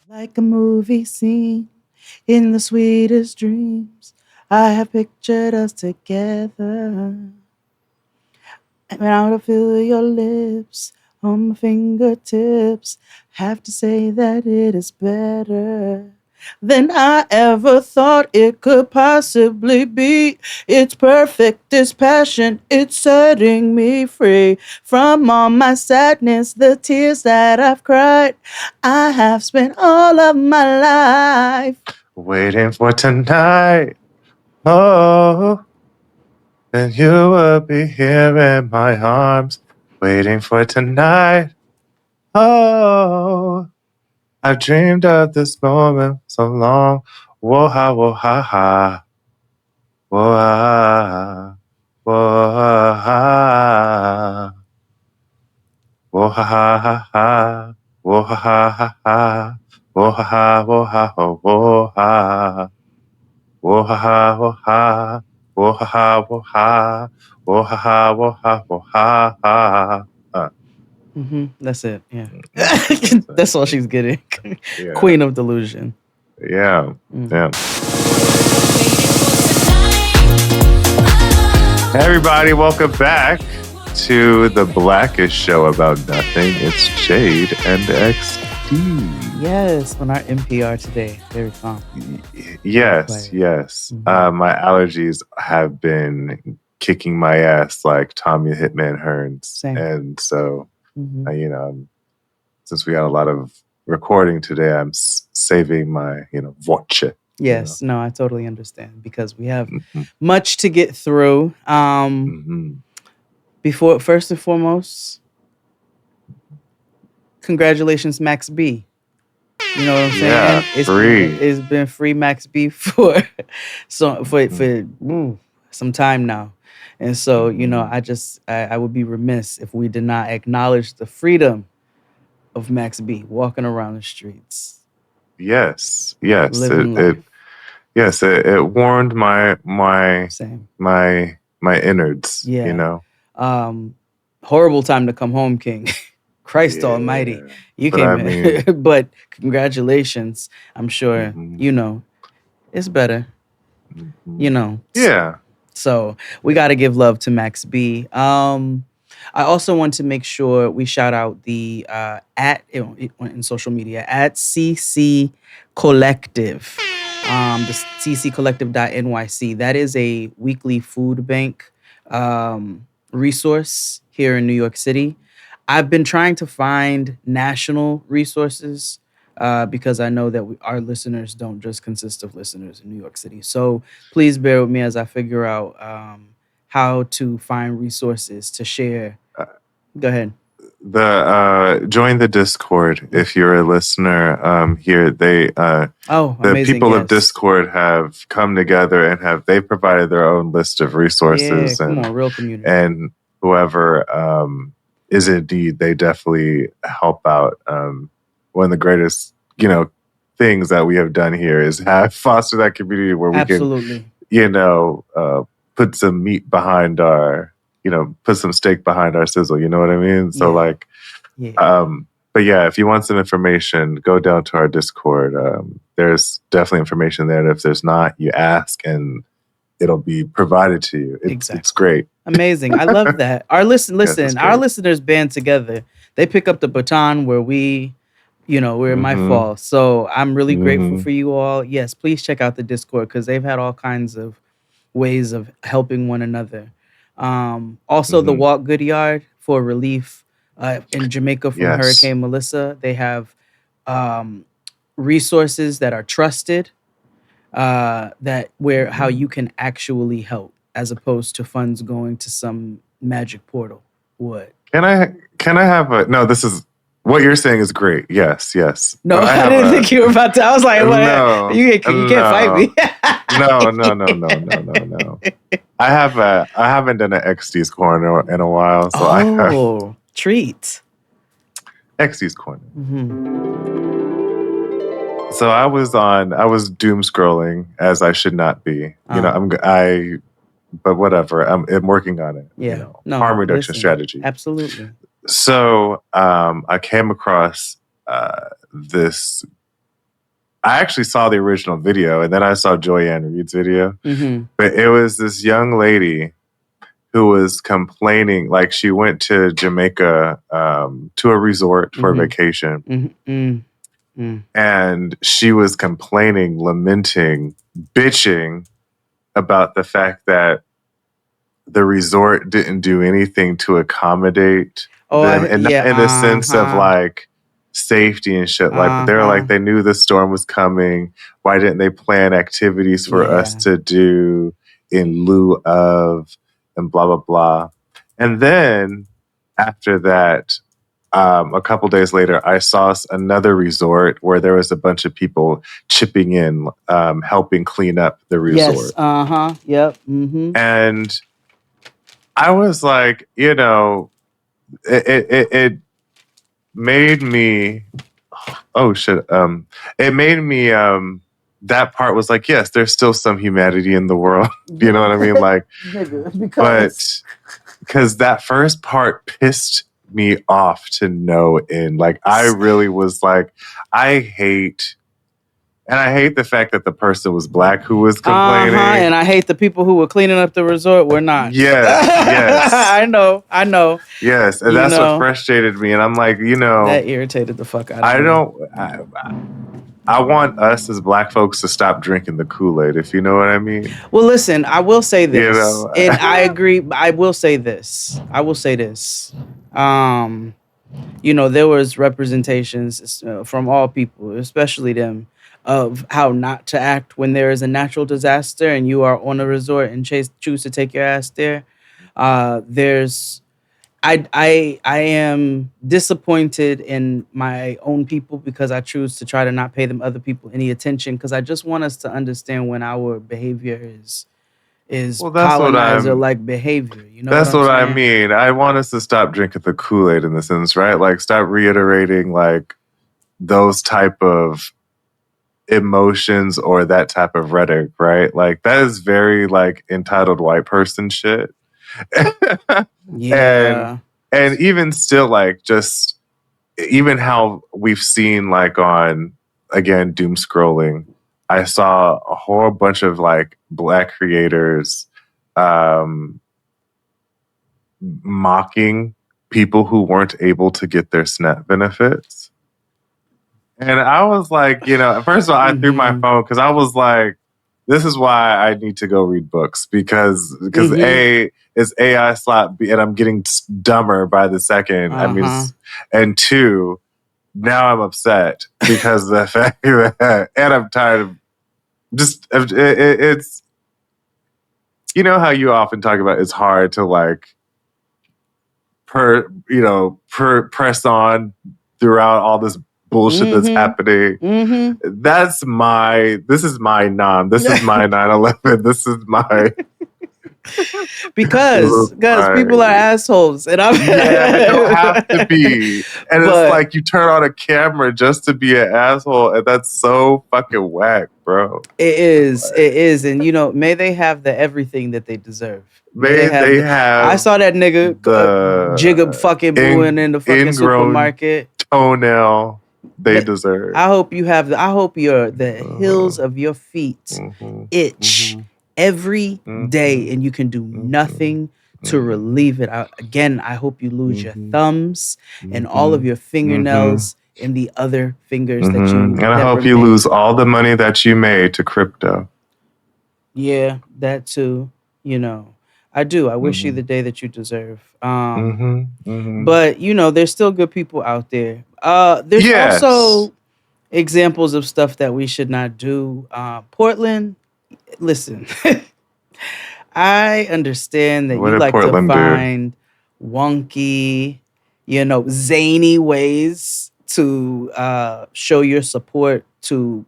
Like a movie scene in the sweetest dreams, I have pictured us together. And now to feel your lips on my fingertips, have to say that it is better than I ever thought it could possibly be. It's perfect, it's passion, it's setting me free from all my sadness, the tears that I've cried. I have spent all of my life waiting for tonight. Oh, and you will be here in my arms, waiting for tonight. Oh, I've dreamed of this moment so long. Whoa ha, whoa ha ha, whoa ha, whoa ha, whoa ha ha ha, whoa ha ha ha, whoa ha ha, whoa ha, whoa ha. Woha woha, woha woha, woha woha woha. That's it. Yeah. That's That's all she's getting. yeah, Queen of delusion. yeah, yeah. Hey everybody, welcome back to the Blackish Show about nothing. It's Jade and XD. Yes, on our NPR today. Very calm. Yes, yes. My allergies have been kicking my ass like Tommy Hitman Hearns. Same. And so, since we got a lot of recording today, I'm saving my, voce. Yes, no, I totally understand because we have much to get through. Before, first and foremost, congratulations, Max B. You know what I'm saying? Yeah, It's been free Max B for some time now. And so, I would be remiss if we did not acknowledge the freedom of Max B walking around the streets. Yes. Living life. It warmed my Same. my innards. Yeah. Horrible time to come home, King. Christ Almighty, you came in. But congratulations. I'm sure it's better. Yeah. So we got to give love to Max B. I also want to make sure we shout out the in social media at CC Collective, the cccollective.nyc. That is a weekly food bank resource here in New York City. I've been trying to find national resources because I know that our listeners don't just consist of listeners in New York City. So please bear with me as I figure out how to find resources to share. Go ahead. Join the Discord if you're a listener here. The amazing, people yes. of Discord have come together and they've provided their own list of resources. Yeah, come on, real community. And whoever is indeed, they definitely help out. One of the greatest, things that we have done here is foster that community where we can, put some meat behind our, put some steak behind our sizzle. You know what I mean? So but yeah, if you want some information, go down to our Discord. There's definitely information there. And if there's not, you ask and it'll be provided to you. It's great. Amazing. I love that. Our our listeners band together. They pick up the baton where we're in my fall. So I'm really grateful for you all. Yes, please check out the Discord because they've had all kinds of ways of helping one another. Also, the Walk Good Yard for relief in Jamaica from Hurricane Melissa. They have resources that are trusted, how you can actually help as opposed to funds going to some magic portal. What? Can I have no, this is what you're saying is great. Yes. No, I didn't think you were about to. I was like, what? No, you can't fight me. No. I haven't done an XD's corner in a while. So treat. XD's corner. So I was doom scrolling as I should not be. But whatever. I'm working on it. Yeah. Harm reduction strategy. Absolutely. So I came across this I actually saw the original video, and then I saw Joyanne Reed's video. Mm-hmm. But it was this young lady who was complaining, like she went to Jamaica to a resort for vacation. Mm-hmm. And she was complaining, lamenting, bitching about the fact that the resort didn't do anything to accommodate them, and not in the sense of like safety and shit. Like, but they were like, they knew the storm was coming. Why didn't they plan activities for us to do in lieu of, and blah blah blah. And then after that, a couple days later, I saw another resort where there was a bunch of people chipping in, helping clean up the resort. Yes. Yep. Mm-hmm. And I was like, you know, it made me, oh shit, it made me, that part was like, yes, there's still some humanity in the world. You know what I mean? Like, because that first part pissed me off to no end. Like, I really was like, I hate the fact that the person was black who was complaining. And I hate the people who were cleaning up the resort were not. Yes. I know. Yes, and that's what frustrated me. And I'm like, you know, that irritated the fuck out of me. I want us as black folks to stop drinking the Kool-Aid, if you know what I mean. Well, listen, I will say this, You know? and I agree. I will say this. You know, there was representations from all people, especially them, of how not to act when there is a natural disaster and you are on a resort and choose to take your ass there. I am disappointed in my own people because I choose to try to not pay them other people any attention, because I just want us to understand when our behavior is colonizer like behavior. You know, that's what I mean. I want us to stop drinking the Kool-Aid in the sense, right? Like, stop reiterating like those type of emotions or that type of rhetoric, right? Like, that is very like entitled white person shit. Yeah. And even still, like, just even how we've seen, like, on, again, doom scrolling, I saw a whole bunch of like black creators mocking people who weren't able to get their SNAP benefits. And I was like, you know, first of all, I threw my phone because I was like, this is why I need to go read books, because A, it's AI slap, and I'm getting dumber by the second. I mean, and two, now I'm upset because of the fact that, and I'm tired of just, it's, you know how you often talk about it's hard to like, press on throughout all this bullshit that's happening. This is my 9/11. This is my because people are assholes, and I'm they don't have to be. And it's like you turn on a camera just to be an asshole, and that's so fucking whack, bro. It is, and you know, may they have the everything that they deserve. May they have. I saw that nigga jigga fucking booing in the fucking supermarket. Toenail they deserve. I hope you have. I hope the heels of your feet itch every day, and you can do nothing to relieve it. Again, I hope you lose your thumbs and all of your fingernails and the other fingers that you. And I hope you lose all the money that you made to crypto. Yeah, that too. You know, I do. I wish you the day that you deserve. But you know, there's still good people out there. There's also examples of stuff that we should not do. Portland, listen, I understand that you like Portland to find wonky, you know, zany ways to show your support to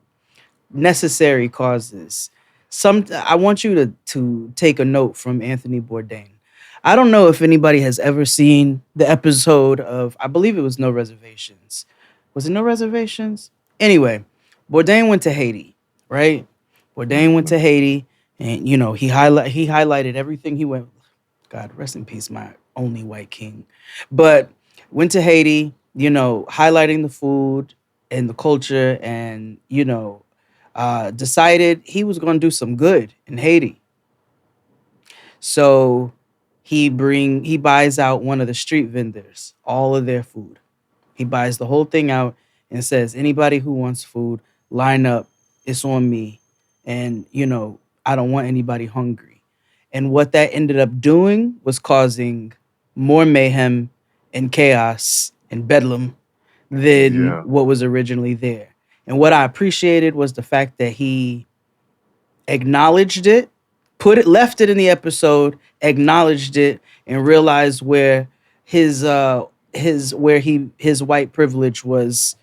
necessary causes. I want you to take a note from Anthony Bourdain. I don't know if anybody has ever seen the episode of, I believe it was No Reservations. Was it No Reservations? Anyway, Bourdain went to Haiti, right? Bourdain went to Haiti, and you know, he highlighted everything he went. God rest in peace, my only white king. But went to Haiti, you know, highlighting the food and the culture, and you know, decided he was going to do some good in Haiti. So he buys out one of the street vendors all of their food. He buys the whole thing out and says, anybody who wants food, line up. It's on me. And, I don't want anybody hungry. And what that ended up doing was causing more mayhem and chaos and bedlam than Yeah. what was originally there. And what I appreciated was the fact that he acknowledged it, left it in the episode, acknowledged it, and realized where his white privilege was,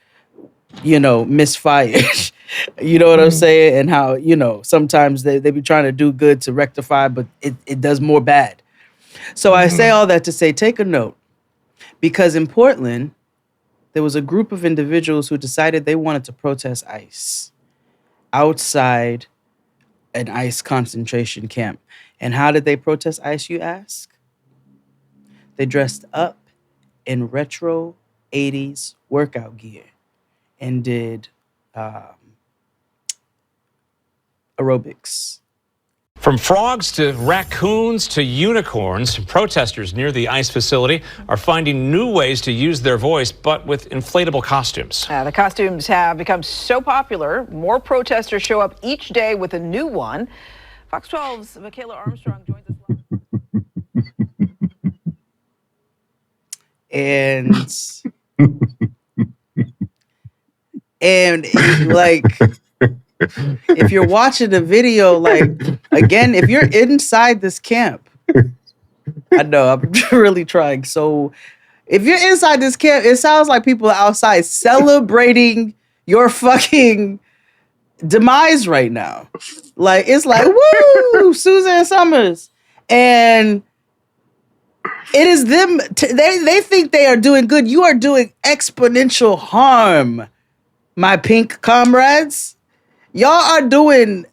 misfired. You know what I'm saying? And how, sometimes they be trying to do good to rectify, but it does more bad. So I say all that to say, take a note, because in Portland, there was a group of individuals who decided they wanted to protest ICE outside an ICE concentration camp. And how did they protest ICE, you ask? They dressed up in retro 80s workout gear and did aerobics. From frogs to raccoons to unicorns, protesters near the ICE facility are finding new ways to use their voice, but with inflatable costumes. The costumes have become so popular, more protesters show up each day with a new one. Fox 12's Michaela Armstrong joins us And like, if you're watching the video, like, again, if you're inside this camp, I know I'm really trying. So if you're inside this camp, it sounds like people are outside celebrating your fucking demise right now. Like, it's like, woo, Suzanne Summers. And it is them. They think they are doing good. You are doing exponential harm, my pink comrades. Y'all are doing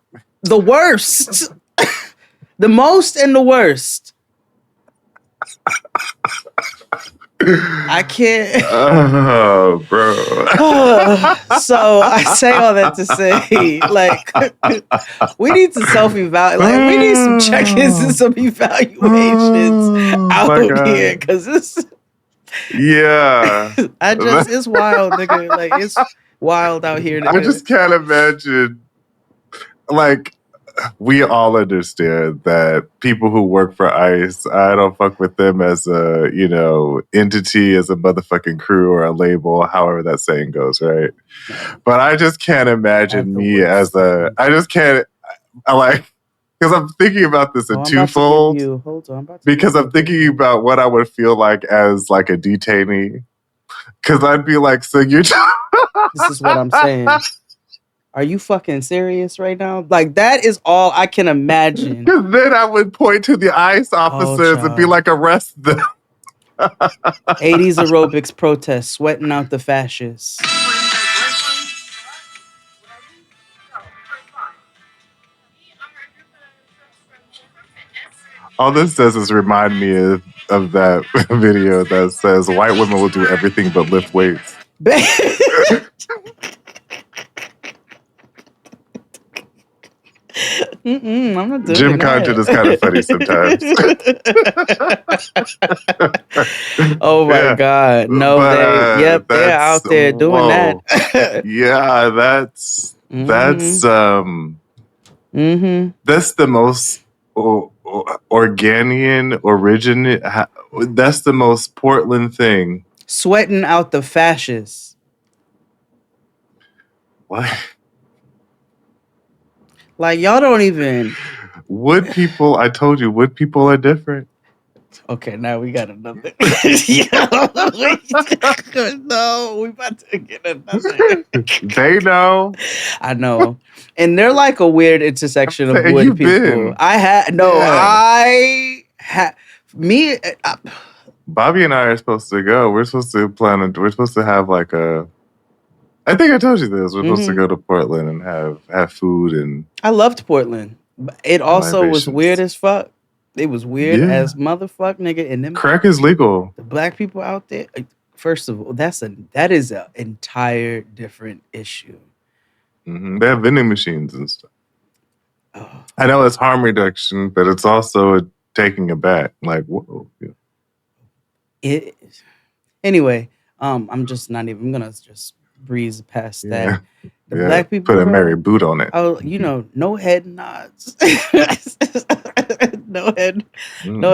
the worst. The most and the worst. I can't. Oh, bro. So I say all that to say, like, we need to self-evaluate. Like, we need some check-ins and some evaluations out here, because this. Yeah. It's wild, nigga. Like, it's wild out here, nigga. I just can't imagine. Like, we all understand that people who work for ICE, I don't fuck with them as a, entity, as a motherfucking crew or a label, however that saying goes, right? But I just can't imagine me as I just can't, because I'm thinking about this in twofold. Because I'm thinking about what I would feel like as like a detainee. Because I'd be like, so you're... This is what I'm saying. Are you fucking serious right now? Like, that is all I can imagine. Because then I would point to the ICE officers and be like, arrest them. 80s aerobics protest, sweating out the fascists. All this does is remind me of that video that says white women will do everything but lift weights. I'm not doing Gym that. content is kind of funny sometimes. Oh my God. No, they're out there doing that. Yeah, that's the most that's the most Portland thing. Sweating out the fascists. What? Like, y'all don't even... Wood people, I told you, wood people are different. Okay, now we got another. No, we about to get another. They know. I know. And they're like a weird intersection of wood people. Bobby and I are supposed to go. We're supposed to have like a... I think I told you this. We're supposed to go to Portland and have food and... I loved Portland. It also was weird as fuck. It was weird as motherfuck, nigga. And them crack is legal. The black people out there. First of all, that is an entire different issue. They have vending machines and stuff. Oh. I know it's harm reduction, but it's also taking it back. Like, whoa. Yeah. Anyway, I'm just not even gonna just breeze past that. The black people put a Mary boot on it. Oh, no head nods. no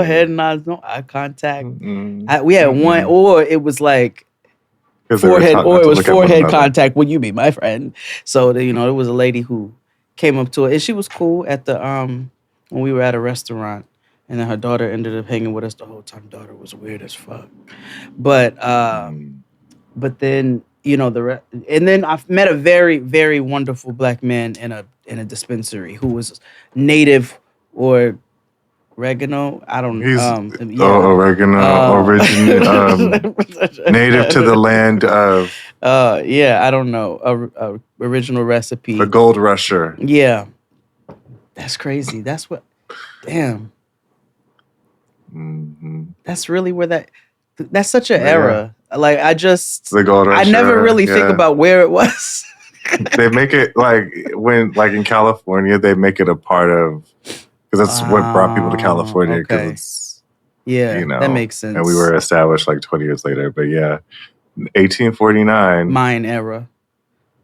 head nods, no eye contact. We had one, or it was like forehead, or it was forehead contact. Will you be my friend? So there was a lady who came up to it, and she was cool at the when we were at a restaurant, and then her daughter ended up hanging with us the whole time. Daughter was weird as fuck, but then and then I've met a very, very wonderful black man in a dispensary who was native or oregano. I don't know. Oregano, native to the land of. I don't know. Original recipe. The Gold Rusher. Yeah, that's crazy. That's what. Damn. Mm-hmm. That's really where that's such an era. Like the Gold Rush I never really think about where it was. They make it like in California, they make it a part of, because that's what brought people to California. Because it's that makes sense. And we were established like 20 years later. But 1849, Mayan era.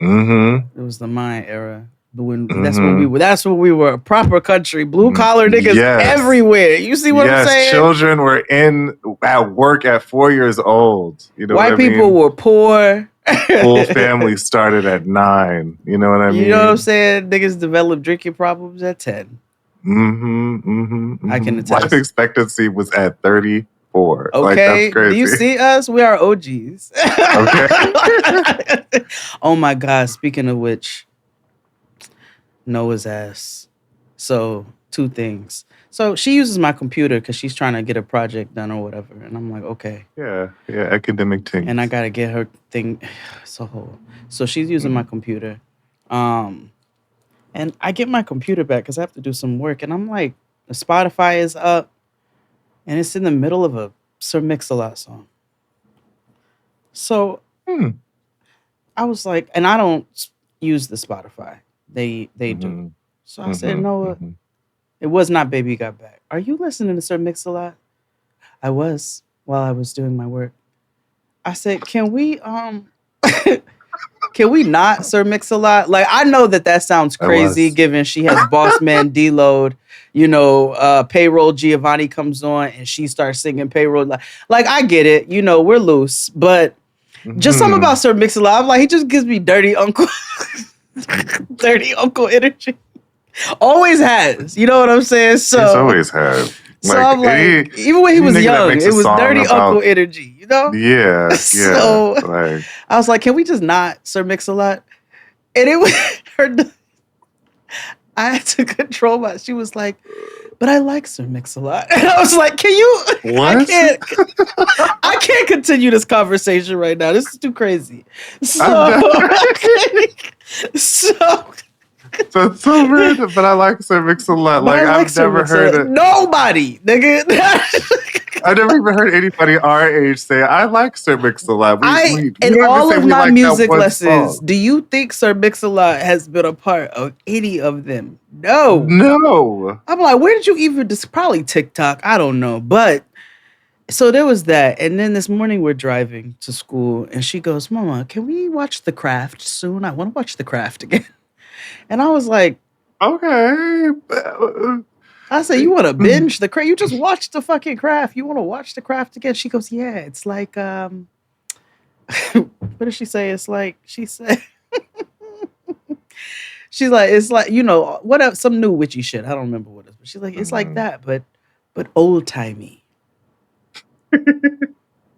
Mm-hmm. It was the Mayan era. That's when we were. That's when we were a proper country. Blue collar niggas everywhere. You see what I'm saying? Children were at work at 4 years old. You know, white people were poor. Full families started at 9. You know what I mean? You know what I'm saying? Niggas developed drinking problems at 10. I can attest. Life expectancy was at 34. Okay, like, that's crazy. Do you see us? We are OGs. Okay. Oh my God! Speaking of which. Noah's ass. So 2 things. So she uses my computer because she's trying to get a project done or whatever. And I'm like, okay. Yeah, academic thing. And I got to get her thing. So she's using my computer. And I get my computer back because I have to do some work. And I'm like, the Spotify is up. And it's in the middle of a Sir Mix-a-Lot song. So I was like, and I don't use the Spotify. They do. So I said, Noah, it was not Baby Got Back. Are you listening to Sir Mix-a-Lot? I was while I was doing my work. I said, can we not Sir Mix-a-Lot? Like, I know that sounds crazy given she has Boss Man D-Load, Payroll Giovanni comes on and she starts singing Payroll. Like I get it, we're loose, but just something about Sir Mix-a-Lot. I'm like, he just gives me dirty uncle. Dirty uncle energy. Always has. You know what I'm saying? So he's always had. So I'm like, even when he was young, it was dirty uncle energy, Yeah. So I was like, can we just not Sir Mix-a-Lot? And it was I had to control she was like, but I like Sir Mix-a-Lot. And I was like, can you? What? I can't continue this conversation right now. This is too crazy. So it's so random, but I like Sir Mix-a-Lot. Like, I've never heard it. Nobody, nigga. I never even heard anybody our age say, I like Sir Mix-a-Lot. In all of my music lessons, do you think Sir Mix-a-Lot has been a part of any of them? No. I'm like, where did you even, probably TikTok, I don't know. But, so there was that. And then this morning we're driving to school and she goes, Mama, can we watch The Craft soon? I want to watch The Craft again. And I was like, okay. I said, you want to binge The Craft? You just watched the fucking Craft. You want to watch The Craft again? She goes, yeah, it's like, what did she say? It's like, she said, she's like, it's like, what some new witchy shit. I don't remember what it is. But she's like, it's like that, but old timey.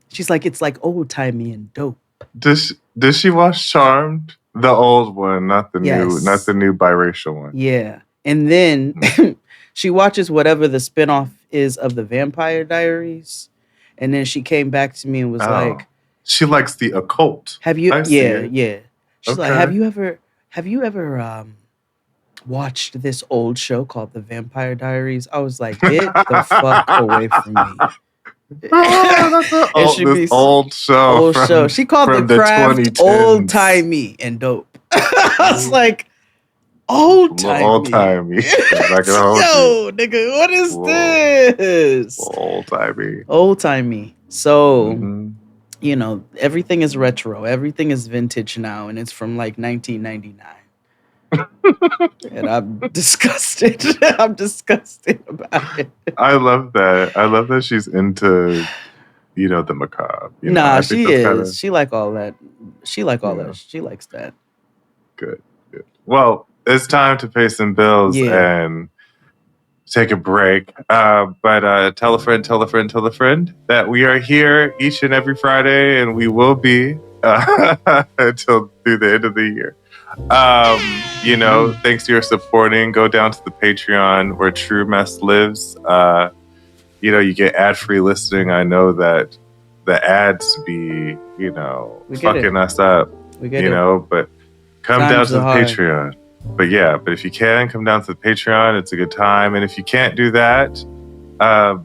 She's like, it's like old timey and dope. Does she watch Charmed? The old one, not the new biracial one. Yeah. And then she watches whatever the spinoff is of the Vampire Diaries. And then she came back to me and was like, she likes the occult. Have you? Yeah. She's like, have you ever watched this old show called The Vampire Diaries? I was like, get the fuck away from me. Old show. She called The Craft old timey and dope. was like, old-timey. Old-timey. Yo, nigga, what is this? Old-timey. Old-timey. So, you know, everything is retro. Everything is vintage now, and it's from like 1999. And I'm disgusted. I'm disgusted about it. I love that. I love that she's into, you know, the macabre. Nah, she is. She like all that. She like all that. She likes that. Good. Well, it's time to pay some bills and take a break. But tell a friend that we are here each and every Friday, and we will be until through the end of the year. You know, thanks to your supporting, go down to the Patreon where True Mess lives. You know, you get ad-free listening. I know that the ads be, you know, fucking us up. We get it. Know, but come down to the Patreon. But if you can, come down to the Patreon. It's a good time. And if you can't do that,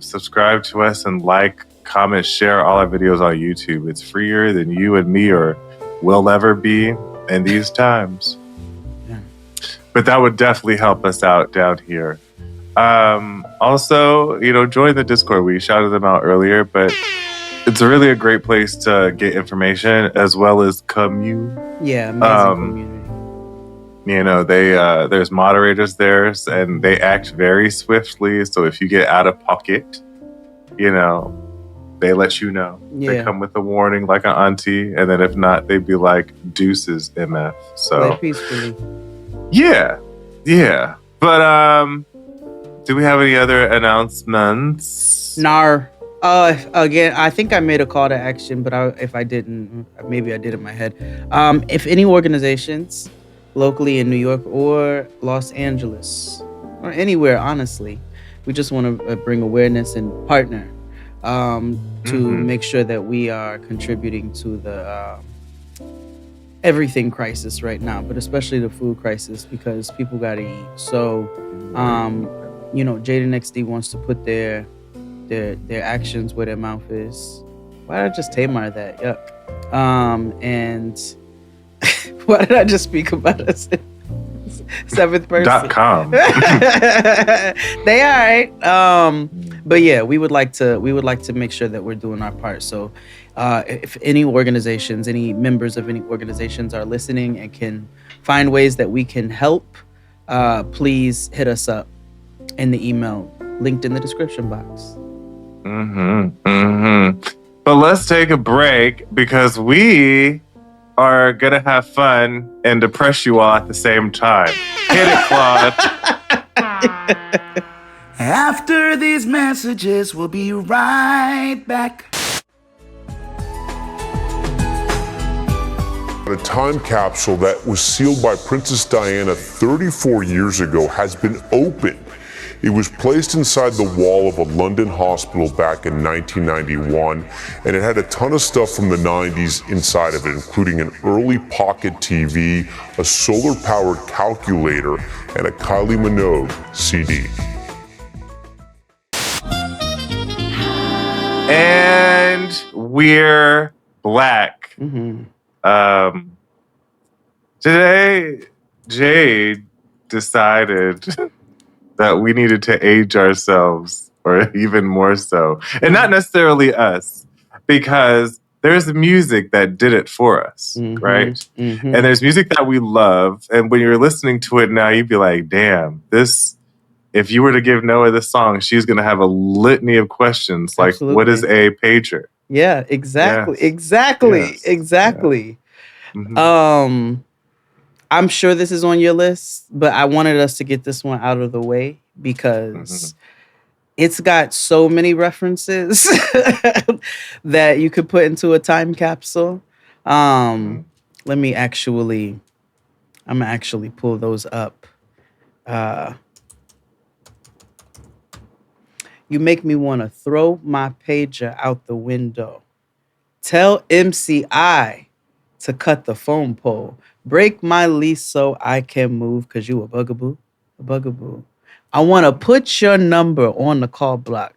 subscribe to us and like, comment, share all our videos on YouTube. It's freer than you and me or will ever be in these times. But that would definitely help us out down here. Also, you know, join the Discord. We shouted them out earlier, but it's really a great place to get information as well as commune. Yeah, amazing community. You know, they there's moderators there, and they act very swiftly. So if you get out of pocket, you know, they let you know. Yeah. They come with a warning like an auntie, and then if not, they'd be like, deuces, MF. So play peacefully. Yeah. But do we have any other announcements? Nar. Again, I think I made a call to action, but if I didn't, maybe I did in my head. If any organizations locally in New York or Los Angeles or anywhere, honestly, we just want to bring awareness and partner to make sure that we are contributing to the everything crisis right now, but especially the food crisis, because people gotta eat. So, you know, Jaden XD wants to put their actions where their mouth is. Why did I just Tamar that? Yuck. And why did I just speak about us? Seventh person. .com. They all right. But yeah, we would like to make sure that we're doing our part. So if any organizations, any members of any organizations are listening and can find ways that we can help, please hit us up in the email linked in the description box. But let's take a break because we are gonna have fun and depress you all at the same time. Hit it, Claude. After these messages, we'll be right back. A time capsule that was sealed by Princess Diana 34 years ago has been opened. It was placed inside the wall of a London hospital back in 1991, and it had a ton of stuff from the 90s inside of it, including an early pocket TV, a solar-powered calculator, and a Kylie Minogue CD. And we're black. Today, Jade decided that we needed to age ourselves, or even more so. And not necessarily us, because there's music that did it for us, right? And there's music that we love. And when you're listening to it now, you'd be like, damn, this, if you were to give Noah this song, she's going to have a litany of questions like, what is a pager? Yeah, exactly. Yes. Exactly. Yeah. I'm sure this is on your list, but I wanted us to get this one out of the way because it's got so many references that you could put into a time capsule. I'm gonna actually pull those up. You make me want to throw my pager out the window. Tell MCI to cut the phone pole. Break my lease so I can move, because you a bugaboo. I want to put your number on the call block.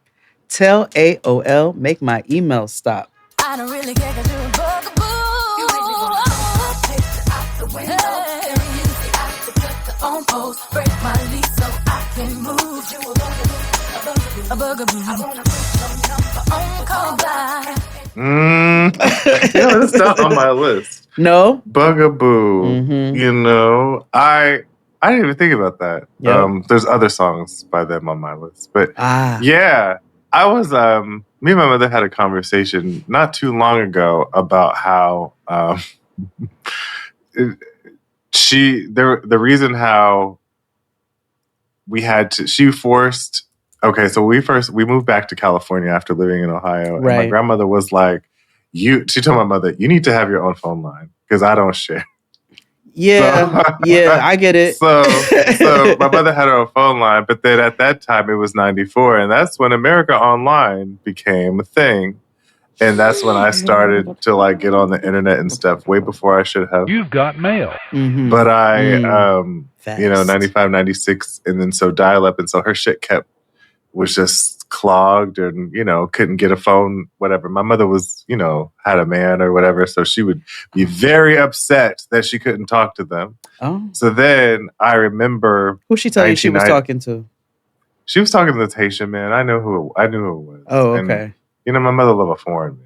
Tell AOL, make my email stop. I don't really care because you're a bugaboo. You make me want to take it out the window. on pose, break my lease so I can move. You a bugaboo. I wanna put some number on call by. It's not on my list. No? Bugaboo. Mhm. You know, I didn't even think about that. Yep. There's other songs by them on my list, but Ah. yeah, I was me and my mother had a conversation not too long ago about how the reason how she forced. Okay, so we moved back to California after living in Ohio, and my Right. grandmother was like, she told my mother, you need to have your own phone line because I don't share. Yeah, yeah, I get it. So my mother had her own phone line, but then at that time it was 94, and that's when America Online became a thing. And that's when I started to like get on the internet and stuff way before I should have. You've got mail. Mhm. But I, Fast. 95, 96, and then so dial up, and so her shit was just clogged, and couldn't get a phone, whatever. My mother was, had a man or whatever, so she would be very upset that she couldn't talk to them. Oh. So then I remember Who she tell you she was talking to? She was talking to the Haitian man. I knew who it was. Oh, okay. And, my mother loved a foreign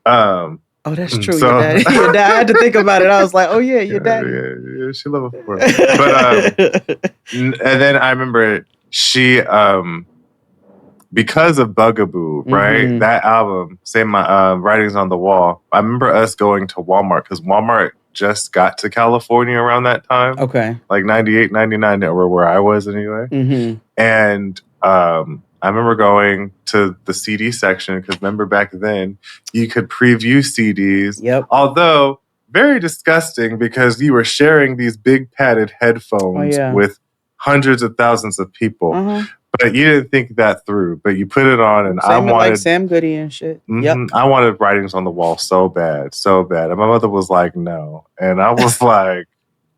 man. Oh, that's true. Your dad. Your dad. I had to think about it. I was like, oh yeah, your daddy. Yeah, she loved a foreign man. But and then I remember she because of Bugaboo, right? Mhm. That album, say my Writings on the Wall. I remember us going to Walmart because Walmart just got to California around that time. Okay. Like 98, 99, or where I was anyway. Mm-hmm. And I remember going to the CD section because remember back then you could preview CDs. Yep. Although very disgusting because you were sharing these big padded headphones with hundreds of thousands of people. Uh-huh. But you didn't think that through. But you put it on, and I wanted like Sam Goody and shit. Yep. I wanted Writings on the Wall so bad, so bad. And my mother was like, "No," and I was like,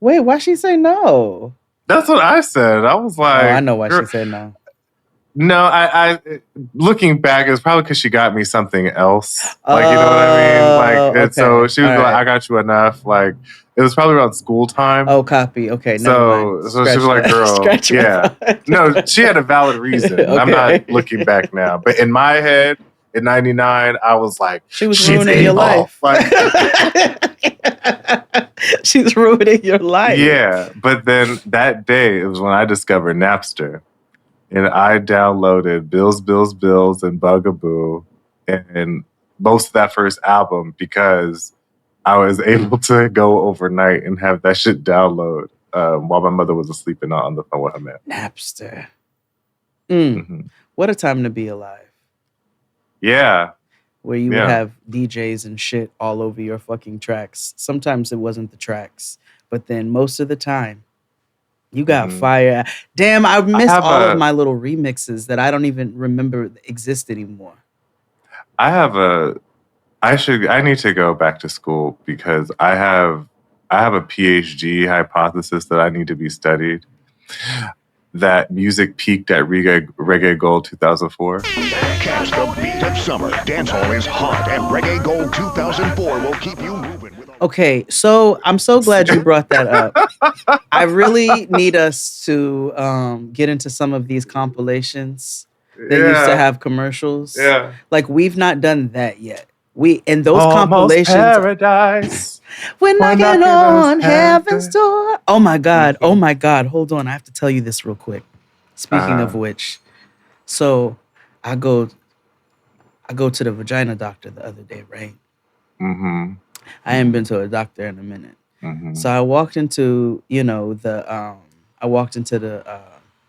"Wait, why she say no?" That's what I said. I was like, "Oh, I know why she said no." No, I looking back, it's probably because she got me something else. Like, you know what I mean? Like, and so she was like, "I got you enough." Like, it was probably around school time. Oh, copy. Okay, so she was like, "Girl, yeah." No, she had a valid reason. Okay. I'm not looking back now, but in my head, in '99, I was like, "She was ruining your life." Like, she's ruining your life. Yeah, but then that day, it was when I discovered Napster. And I downloaded Bills, Bills, Bills and Bugaboo and most of that first album because I was able to go overnight and have that shit download while my mother was asleep and not on the phone with her man. Napster. Mm-hmm. What a time to be alive. Yeah. Where you would have DJs and shit all over your fucking tracks. Sometimes it wasn't the tracks, but then most of the time, you got fire. Damn, I miss all of my little remixes that I don't even remember exist anymore. I need to go back to school because I have a PhD hypothesis that I need to be studied. That music peaked at Reggae Gold 2004. Catch the beat of summer. Dancehall is hot, and Reggae Gold 2004 will keep you moving. Okay, so I'm so glad you brought that up. I really need us to get into some of these compilations that used to have commercials. Yeah, like we've not done that yet. In those Almost compilations, paradise. We're knocking on heaven's door. Oh my God! Oh my God! Hold on, I have to tell you this real quick. Speaking of which, so I go to the vagina doctor the other day, right? Mm-hmm. I haven't been to a doctor in a minute. Mm-hmm. So I walked into, the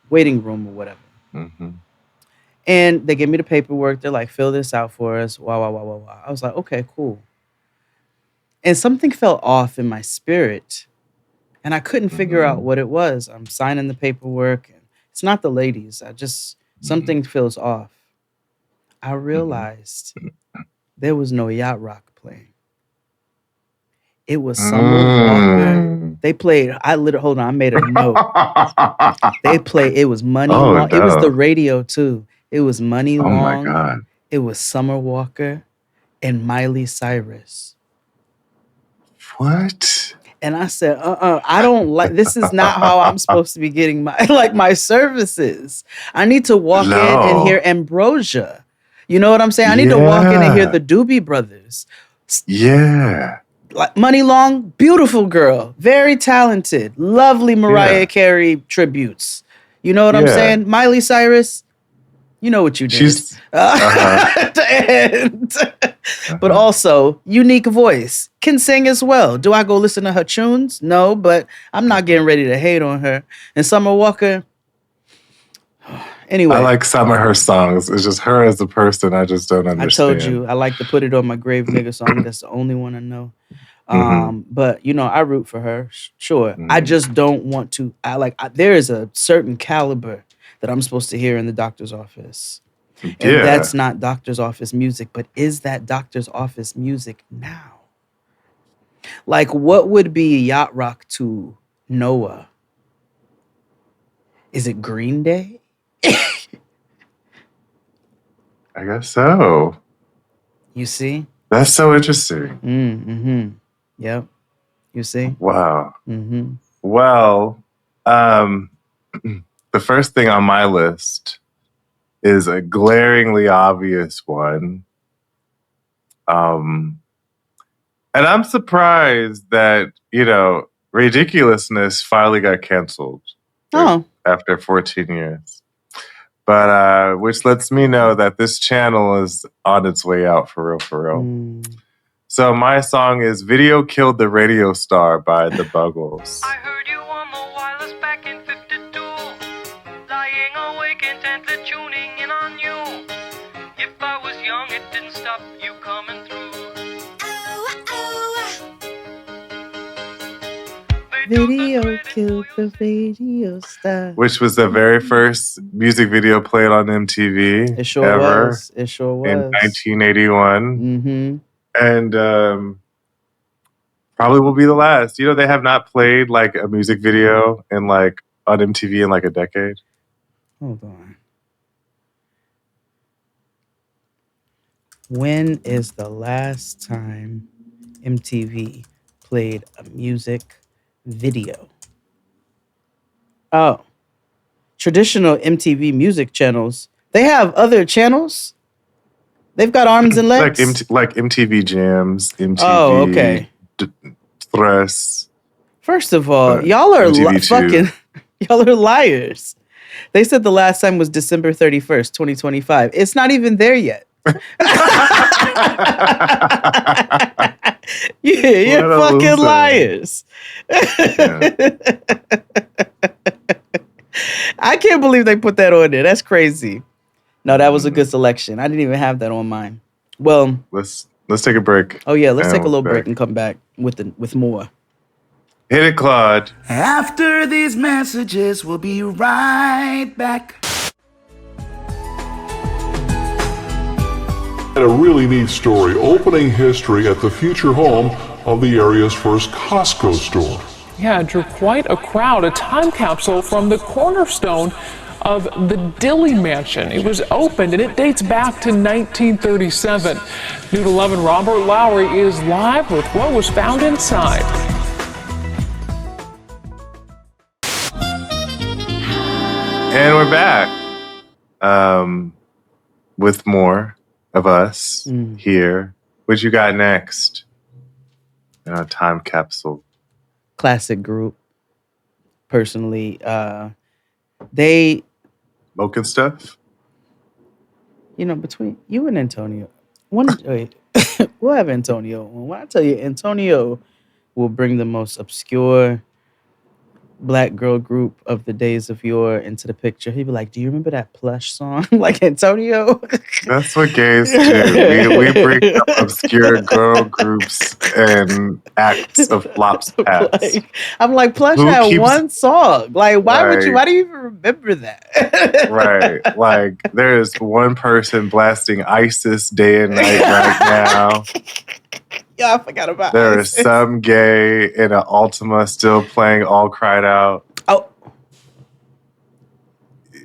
waiting room or whatever. Mm-hmm. And they gave me the paperwork. They're like, fill this out for us. Wow, wow, wow, wow, wow. I was like, okay, cool. And something felt off in my spirit. And I couldn't figure out what it was. I'm signing the paperwork. And it's not the ladies. Something feels off. I realized there was no yacht rock playing. It was Summer Walker. They played. Hold on. I made a note. They played. It was Money Long. No. It was the radio too. It was Money Long. Oh my God. It was Summer Walker and Miley Cyrus. What? And I said, I don't like, this is not how I'm supposed to be getting my services. I need to walk in and hear Ambrosia. You know what I'm saying? I need to walk in and hear the Doobie Brothers. Yeah. Like Money Long, beautiful girl, very talented, lovely Mariah Carey tributes. You know what I'm saying? Miley Cyrus, you know what you did. But also, unique voice, can sing as well. Do I go listen to her tunes? No, but I'm not getting ready to hate on her. And Summer Walker, anyway. I like some of her songs. It's just her as a person, I just don't understand. I told you, I like to put it on my Grave Nigga song. That's the only one I know. But, you know, I root for her, sure. I just don't want to, there is a certain caliber that I'm supposed to hear in the doctor's office. And that's not doctor's office music, but is that doctor's office music now? Like, what would be yacht rock to Noah? Is it Green Day? I guess so. You see? That's so interesting. Mm-hmm. Yep. You see? Wow. Mm-hmm. Well, the first thing on my list is a glaringly obvious one. And I'm surprised that, you know, Ridiculousness finally got canceled after 14 years. But which lets me know that this channel is on its way out for real. So my song is Video Killed the Radio Star by the Buggles. I heard you on the wireless back in 52, lying awake intently tuning in on you. If I was young, it didn't stop you coming through. Video killed the radio star. Which was the very first music video played on MTV It sure ever. was. It sure was. In 1981. Mm-hmm. And probably will be the last. You know, they have not played like a music video in like on MTV in like a decade. Hold on. When is the last time MTV played a music video? Oh, traditional MTV music channels. They have other channels. They've got arms and legs. like MTV Jams, MTV. Oh, okay. Thrust. First of all, y'all are y'all are liars. They said the last time was December 31st, 2025. It's not even there yet. You're fucking liars. I can't believe they put that on there. That's crazy. No, that was a good selection. I didn't even have that on mine. Well, let's take a break. Oh yeah, let's take a little break and come back with more. Hit it, Claude. After these messages, we'll be right back. And a really neat story, opening history at the future home of the area's first Costco store. Yeah, it drew quite a crowd, a time capsule from the cornerstone of the Dilly Mansion. It was opened and it dates back to 1937. News 11 Robert Lowry is live with what was found inside. And we're back with more of us here. What you got next in our time capsule? Classic group. Personally, they smoking stuff. You know, between you and Antonio, we'll have Antonio. When I tell you, Antonio will bring the most obscure black girl group of the days of yore into the picture. He'd be like, "Do you remember that Plush song?" Like Antonio. That's what gays do. We bring up obscure girl groups and acts of flops past. I'm like, Plush had one song. Like, why do you even remember that? Right. Like, there's one person blasting ISIS day and night right now. Yeah, I forgot about There ISIS. is some gay in an Ultima still playing All Cried Out. Oh.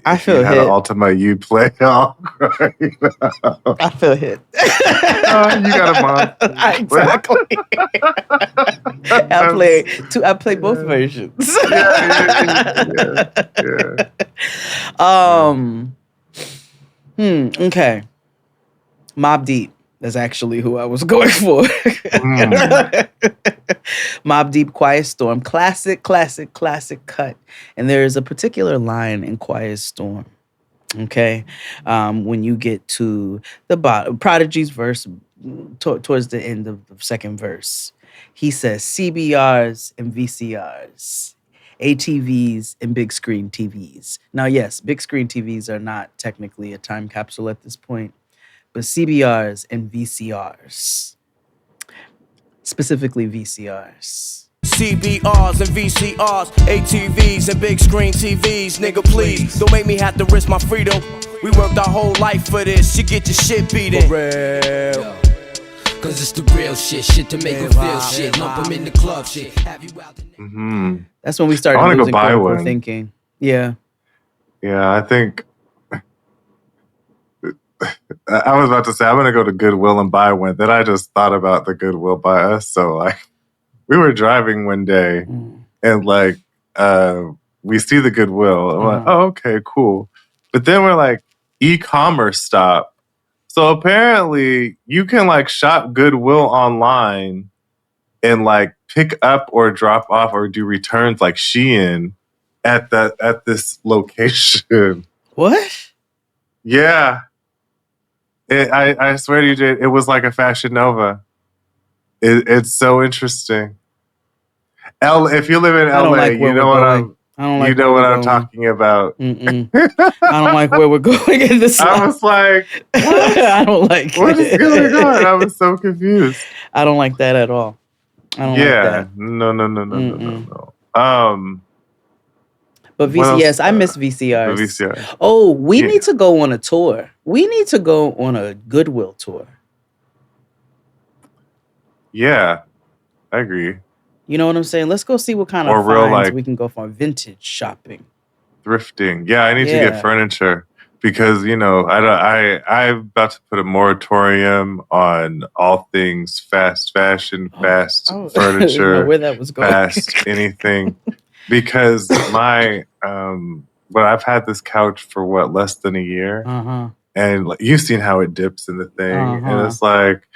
I feel hit. Had an Ultima, you play All Cried Out. I feel hit. You got a mom. Exactly. I play both versions. Okay. Mobb Deep. That's actually who I was going for. Mobb Deep, Quiet Storm. Classic cut. And there is a particular line in Quiet Storm. Okay. When you get to the bottom, Prodigy's verse towards the end of the second verse, he says CBRs and VCRs, ATVs and big screen TVs. Now, yes, big screen TVs are not technically a time capsule at this point, but CBRs and VCRs, specifically VCRs. CBRs and VCRs, ATVs and big screen TVs. Nigga, please, don't make me have to risk my freedom. We worked our whole life for this. You get your shit beaten. For real. Cause it's the real shit to make them feel shit. Lump them in the club shit. Have you out the That's when we started losing critical thinking. Yeah. Yeah, I think I was about to say I'm gonna go to Goodwill and buy one. Then I just thought about the Goodwill by us. So like we were driving one day and like we see the Goodwill. I'm like, oh, okay, cool. But then we're like, e-commerce stop. So apparently you can like shop Goodwill online and like pick up or drop off or do returns like Shein at this location. What? Yeah. I swear to you, Jade, it was like a Fashion Nova. It's so interesting. If you live in LA, you know what I'm talking about. I don't like where we're going in this. I was like, what? I don't like what is going on? I was so confused. I don't like that at all. I don't like that. No. But VCS, I miss VCRs. VCR. Oh, we need to go on a tour. We need to go on a Goodwill tour. Yeah, I agree. You know what I'm saying? Let's go see what kind of finds we can go for vintage shopping. Thrifting. Yeah, I need to get furniture because, you know, I'm about to put a moratorium on all things fast fashion, fast furniture, know where that was going. fast anything. Because I've had this couch for less than a year. And you've seen how it dips in the thing. And it's like,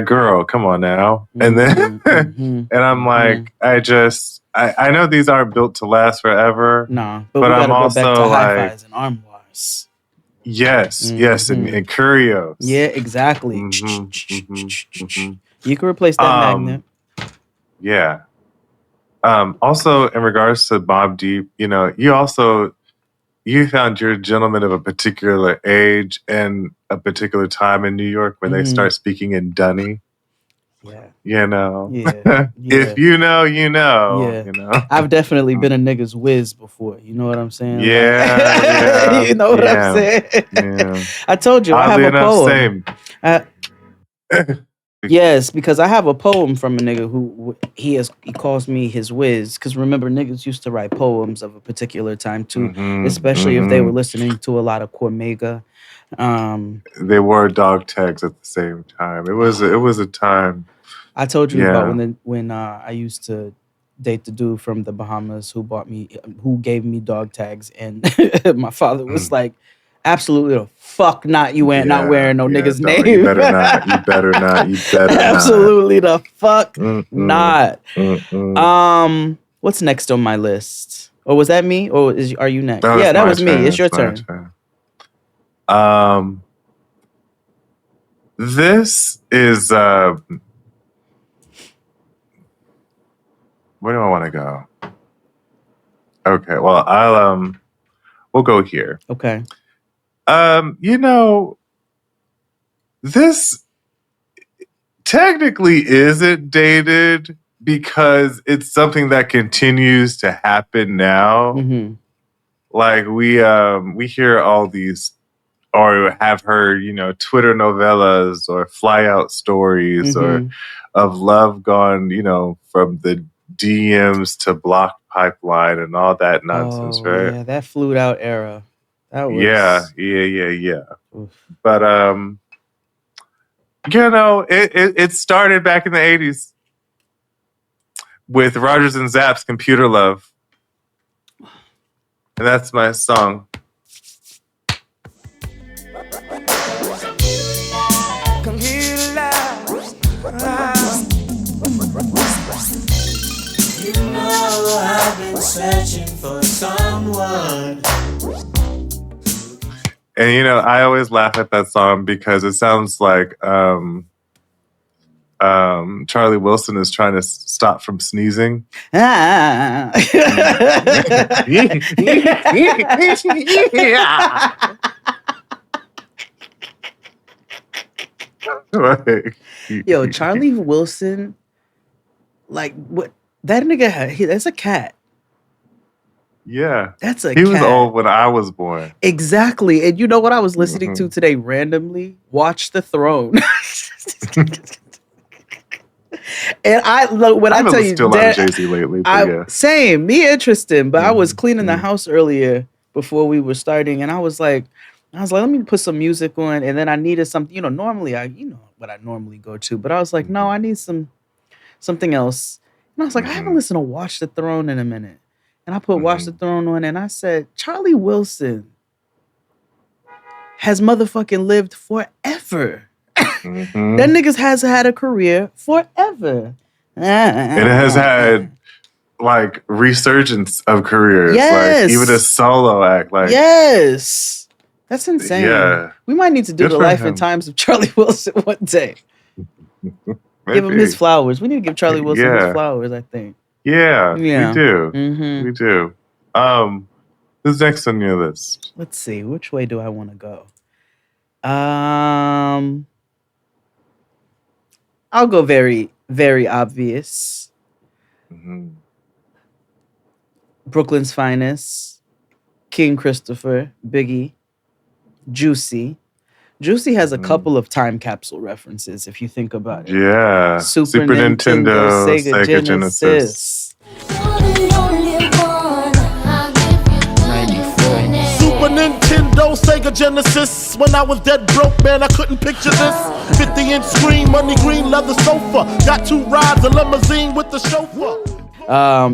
girl, come on now. And then, and I'm like, I know these aren't built to last forever. No, but I'm also go back to hi-fis and armoires. Yes, and curios. Yeah, exactly. You can replace that magnet. Yeah. Also, in regards to Mobb Deep, you know, you found your gentleman of a particular age and a particular time in New York when they start speaking in Dunny. Yeah. You know. Yeah. If you know, you know. Yeah. You know. I've definitely been a nigga's whiz before. You know what I'm saying? Yeah. You know what I'm saying? Yeah. I told you, Oddly I have a poem. Same. Yes, because I have a poem from a nigga who he calls me his whiz. Because remember, niggas used to write poems of a particular time too, especially if they were listening to a lot of Cormega. They wore dog tags at the same time. It was a time. I told you about when I used to date the dude from the Bahamas who gave me dog tags, and my father was like, absolutely the fuck not. You ain't not wearing no nigga's name. You better not. You better not. You better not. Absolutely the fuck not. What's next on my list? Or was that me? Or are you next? That was me. It's your turn. This is where do I want to go? Okay, well we'll go here. Okay. You know, this technically isn't dated because it's something that continues to happen now. Like we hear all these, or have heard, you know, Twitter novellas or fly out stories or of love gone, you know, from the DMs to block pipeline and all that nonsense, right? Yeah, that flued out era. That was... Yeah. Oof. But You know, it started back in the 80s with Rogers and Zapp's Computer Love. And that's my song. Computer love. You know I've been searching for someone. And you know, I always laugh at that song because it sounds like Charlie Wilson is trying to stop from sneezing. Ah. Yo, Charlie Wilson, like what that nigga had, that's a cat. Yeah. That's a He was cat. old when I was born. Exactly. And you know what I was listening to today randomly? Watch the Throne. And I look when I tell you still that on Jay-Z lately, but yeah. Same, me interesting, but I was cleaning the house earlier before we were starting, and I was like, let me put some music on, and then I needed something. You know, normally you know what I normally go to, but I was like, no, I need something else. And I was like, I haven't listened to Watch the Throne in a minute, and I put Watch the Throne on, and I said, Charlie Wilson has motherfucking lived forever. That niggas has had a career forever. It has had like resurgence of careers. Yes. Like even a solo act. Like yes. That's insane. Yeah. We might need to do Good the for life him. and times of Charlie Wilson one day. Give him his flowers. We need to give Charlie Wilson his flowers, I think. Yeah. We do. Mm-hmm. We do. Who's next on your list? Let's see. Which way do I want to go? I'll go very, very obvious. Brooklyn's Finest, King Christopher, Biggie, Juicy. Juicy has a couple of time capsule references, if you think about it. Yeah. Super Nintendo, Sega Genesis. Super Nintendo, Sega Genesis. When I was dead broke, man, I couldn't picture this. 50-inch screen, money green, leather sofa. Got 2 rides, a limousine with the chauffeur.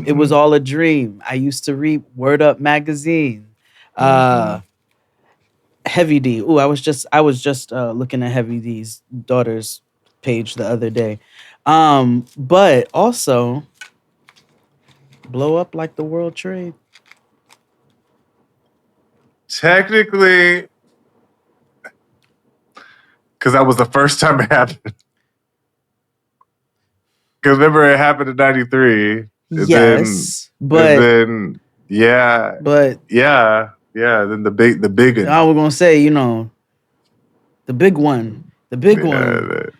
It was all a dream. I used to read Word Up magazine. Heavy D. Ooh, I was just looking at Heavy D's daughter's page the other day. But also Blow Up Like the World Trade. Technically, because that was the first time it happened. Because remember, it happened in '93. Yes, then the big one. I was gonna say, you know, the big one. The big one.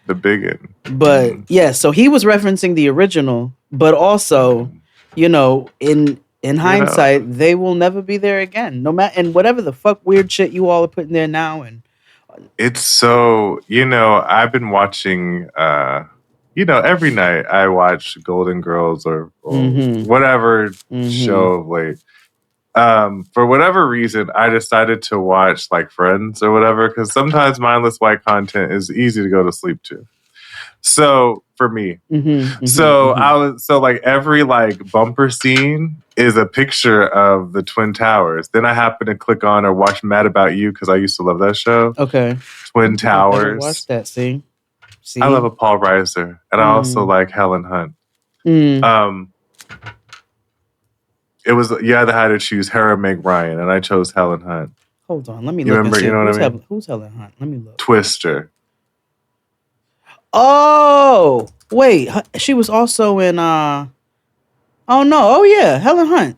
But yeah, so he was referencing the original, but also, you know, in hindsight, they will never be there again. No matter, and whatever the fuck weird shit you all are putting there now, and it's so, you know, I've been watching every night I watch Golden Girls or whatever show of late. For whatever reason, I decided to watch like Friends or whatever, because sometimes mindless white content is easy to go to sleep to. So for me, like every like bumper scene is a picture of the Twin Towers. Then I happen to click on or watch Mad About You because I used to love that show. Okay, Twin Towers. Watch that. See, I love a Paul Reiser, and I also like Helen Hunt. It was you either had to choose her or Meg Ryan, and I chose Helen Hunt. Hold on, let me look. Remember, you know what I mean? Who's Helen Hunt? Let me look. Twister. Oh wait, she was also in. Oh no! Oh yeah, Helen Hunt.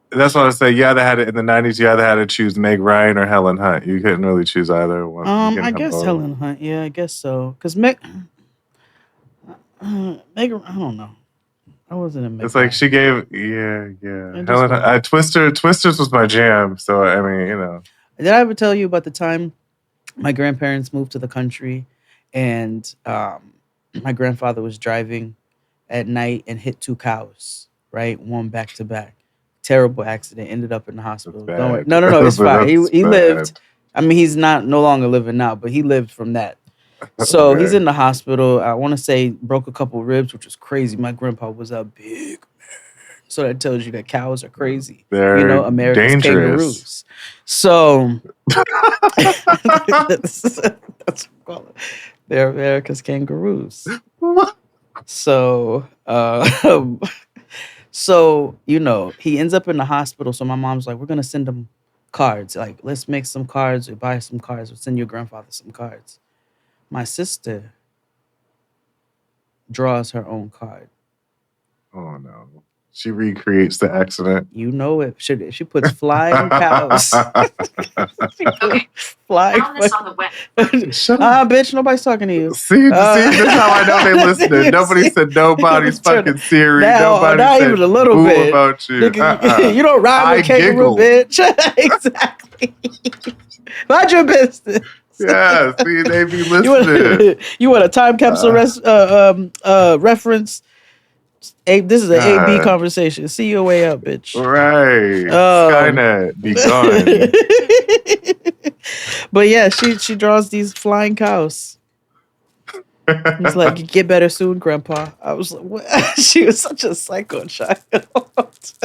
That's what I was saying. You either had it in the '90s. You either had to choose Meg Ryan or Helen Hunt. You couldn't really choose either one. I guess Helen Hunt. Yeah, I guess so. Because Meg, I don't know. I wasn't a Meg. It's like she gave, Helen Hunt. Twisters was my jam. So I mean, you know. Did I ever tell you about the time my grandparents moved to the country, and my grandfather was driving at night and hit 2 cows, right? One back to back. Terrible accident. Ended up in the hospital. Don't worry. No. It's fine. He lived. I mean, he's no longer living now, but he lived from that. So he's in the hospital. I want to say broke a couple ribs, which is crazy. My grandpa was a big man. So that tells you that cows are crazy. They're America's dangerous. kangaroos. So that's what we call it. They're America's kangaroos. So so he ends up in the hospital. So my mom's like, we're gonna send him cards. Like, let's make some cards or buy some cards. We'll send your grandfather some cards. My sister draws her own card. Oh no. She recreates the accident. You know it. She puts flying cows. Flying. Found this on the web. Bitch, nobody's talking to you. See, that's how I know they listening. Nobody said nobody's fucking Siri. Nobody not said even a little bit about you. You don't ride with kangaroo, bitch. Exactly. Mind your business. Yeah, see, they be listening. You want a time capsule reference? This is an A-B conversation. See your way out, bitch. Right. Skynet, be gone. But yeah, she draws these flying cows. He's like, get better soon, Grandpa. I was like, what? She was such a psycho child. That's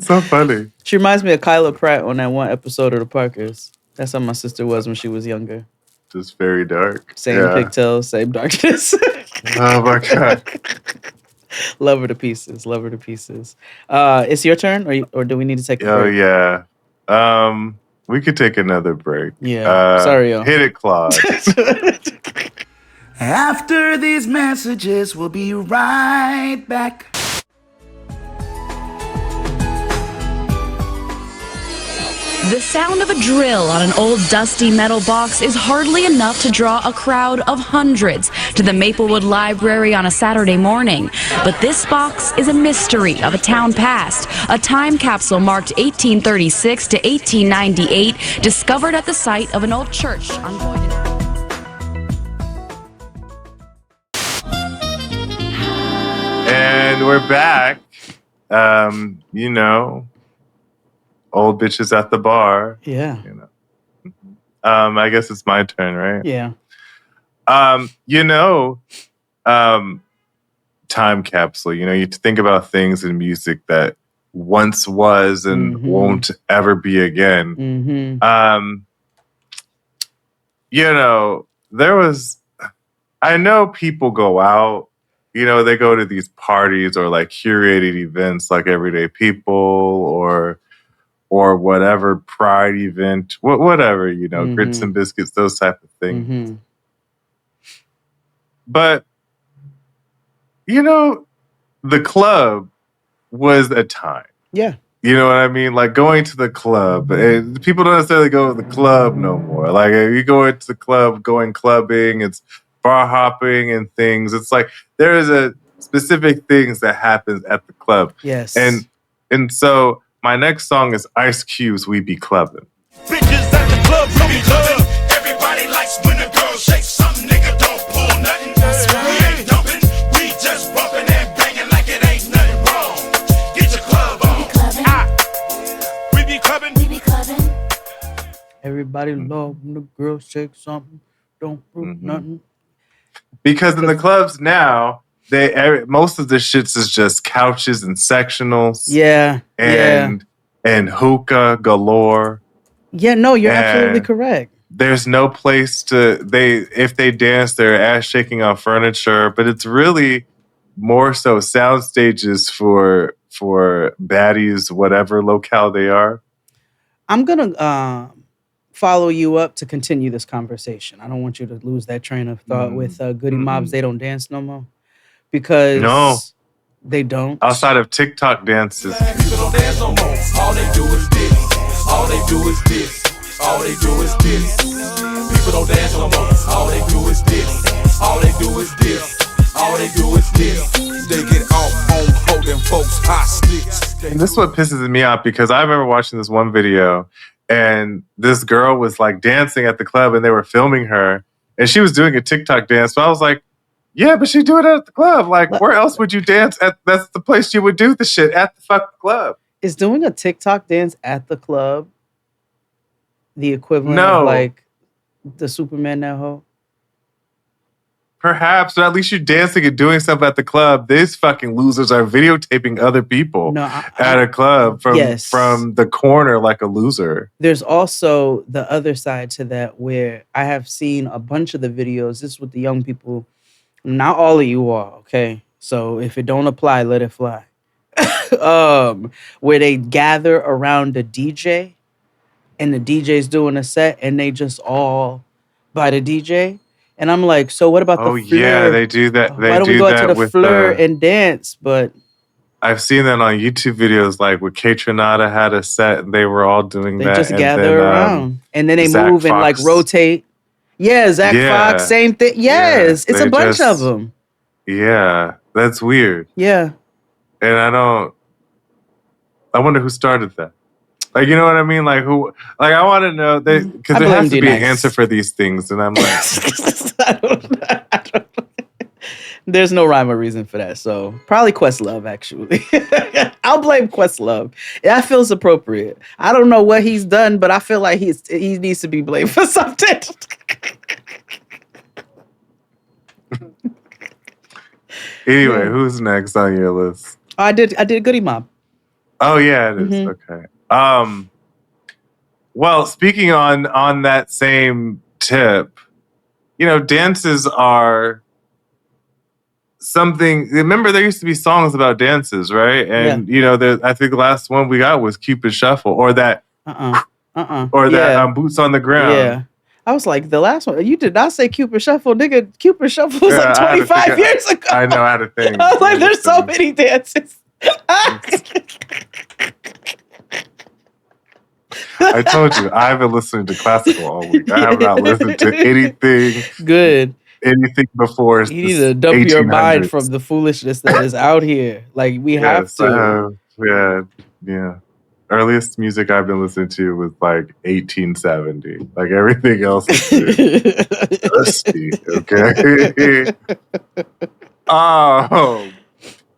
so funny. She reminds me of Kyla Pratt on that one episode of The Parkers. That's how my sister was when she was younger. Just very dark. Same pigtails, same darkness. Oh my God. Love her to pieces. Love her to pieces. It's your turn, or do we need to take a break? Oh yeah. We could take another break. Yeah. Sorry, y'all. Hit it, Claude. After these messages, we'll be right back. The sound of a drill on an old dusty metal box is hardly enough to draw a crowd of hundreds to the Maplewood Library on a Saturday morning. But this box is a mystery of a town past, a time capsule marked 1836 to 1898, discovered at the site of an old church on Boynton. And we're back. Old bitches at the bar. Yeah. I guess it's my turn, right? Yeah. Time capsule. You think about things in music that once was and won't ever be again. There was. I know people go out. They go to these parties or like curated events, like Everyday People or whatever pride event, whatever, grits and biscuits, those type of things. But, the club was a time. Yeah. You know what I mean? Like going to the club. People don't necessarily go to the club no more. Like if you go into the club, going clubbing, it's bar hopping and things. It's like there is a specific things that happens at the club. Yes. And so my next song is Ice Cube's We Be Clubbin'. Bitches at the club, we be clubbin'. Everybody likes when a girl shakes something, nigga don't pull nothing. We ain't dumping, we just bumping and banging like it ain't nothing wrong. Get your club on. We be clubbin'. We be clubbin'. Everybody love when the girl shakes something, don't prove nothing. Because in the clubs now, most of the shits is just couches and sectionals. Yeah. And hookah galore. Yeah, no, you're absolutely correct. There's no place if they dance, they're ass shaking on furniture, but it's really more so sound stages for baddies, whatever locale they are. I'm gonna follow you up to continue this conversation. I don't want you to lose that train of thought with Goody Mobs. They don't dance no more. Because they don't. Outside of TikTok dances. People don't dance no more. All they do is this. All they do is this. All they do is this. People don't dance no more. All they do is this. All they do is this. All they do is this. They get off on holding folks hostage. And this is what pisses me off because I remember watching this one video and this girl was like dancing at the club and they were filming her and she was doing a TikTok dance. So I was like, yeah, but she do it at the club. Like, where else would you dance at? That's the place you would do the shit, at the fucking club. Is doing a TikTok dance at the club the equivalent of like the Superman now hoe? Perhaps, but at least you're dancing and doing stuff at the club. These fucking losers are videotaping other people at a club from the corner like a loser. There's also the other side to that where I have seen a bunch of the videos. This is with the young people. Not all of you are, okay? So if it don't apply, let it fly. Where they gather around a DJ and the DJ's doing a set and they just all by the DJ. And I'm like, so what about the fleur? Yeah, they do that. Why don't we go out to the fleur and dance? But I've seen that on YouTube videos, like with K Tronada had a set and they were all doing that. They just gather around and then they move and like rotate. Yeah, Zach Fox, same thing. Yes, it's a bunch of them. Yeah, that's weird. Yeah. And I wonder who started that. Like, you know what I mean? Like, who? Like, I want to know because there has to be an answer for these things, and I'm like, I don't know. There's no rhyme or reason for that. So probably Questlove, actually. I'll blame Questlove. That feels appropriate. I don't know what he's done, but I feel like he needs to be blamed for something. Anyway, who's next on your list? I did Goody Mob. Oh yeah, it is. Okay. Well, speaking on that same tip, you know, dances are something. Remember, there used to be songs about dances, right? And you know, I think the last one we got was Cupid Shuffle, or that, or that Boots on the Ground. Yeah. I was like, the last one, you did not say Cupid Shuffle, nigga. Cupid Shuffle was like 25 years ago. I know, I had to think. I was like, there's so many dances. I told you, I haven't listened to classical all week. I have not listened to anything before. You need to dump your mind from the foolishness that is out here. Like, we have to. Yeah. Earliest music I've been listening to was like 1870. Like everything else is dusty, okay?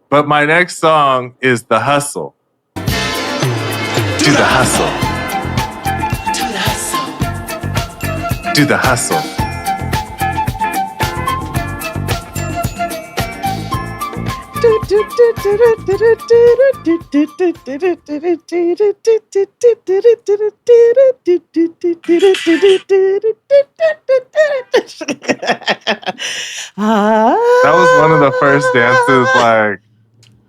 But my next song is The Hustle. Do the hustle. Do the hustle. That was one of the first dances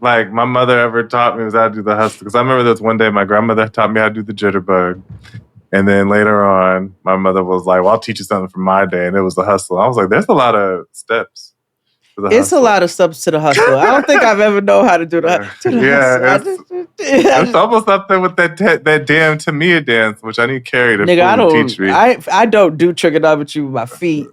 like my mother ever taught me was how to do the hustle. Because I remember this one day my grandmother taught me how to do the jitterbug. And then later on, my mother was like, well, I'll teach you something from my day. And it was the hustle. I was like, there's a lot of steps. It's a lot of steps to the hustle. I don't think I've ever known how to do the hustle. It's almost up there with that damn Tamia dance, which I need Carrie to teach me. I don't do trigonometry with my feet.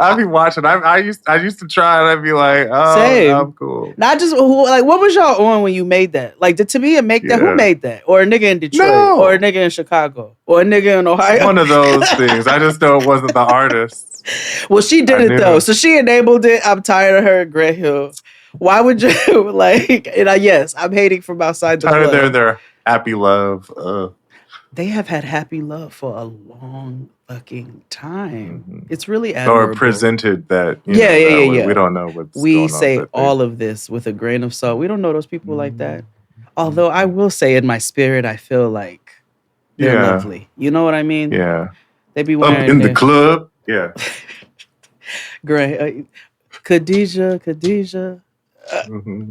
I'd be watching. I used to try, and I'd be like, "Oh, same. I'm cool." Not just like, what was y'all on when you made that? Like, did Tamia make that? Who made that? Or a nigga in Detroit? No. Or a nigga in Chicago? Or a nigga in Ohio? One of those things. I just know it wasn't the artist. Well, she did it though, so she enabled it. I'm tired of her in Grant Hill. Why would you like? And yes, I'm hating from outside the club. Tired of their happy love. They have had happy love for a long fucking time. Mm-hmm. It's really admirable. Or presented that. Yeah. We don't know what's we going say on all of this with a grain of salt. We don't know those people like that. Although I will say in my spirit, I feel like they're lovely. You know what I mean? Yeah. They be wearing in the club. Yeah. Great. Khadijah.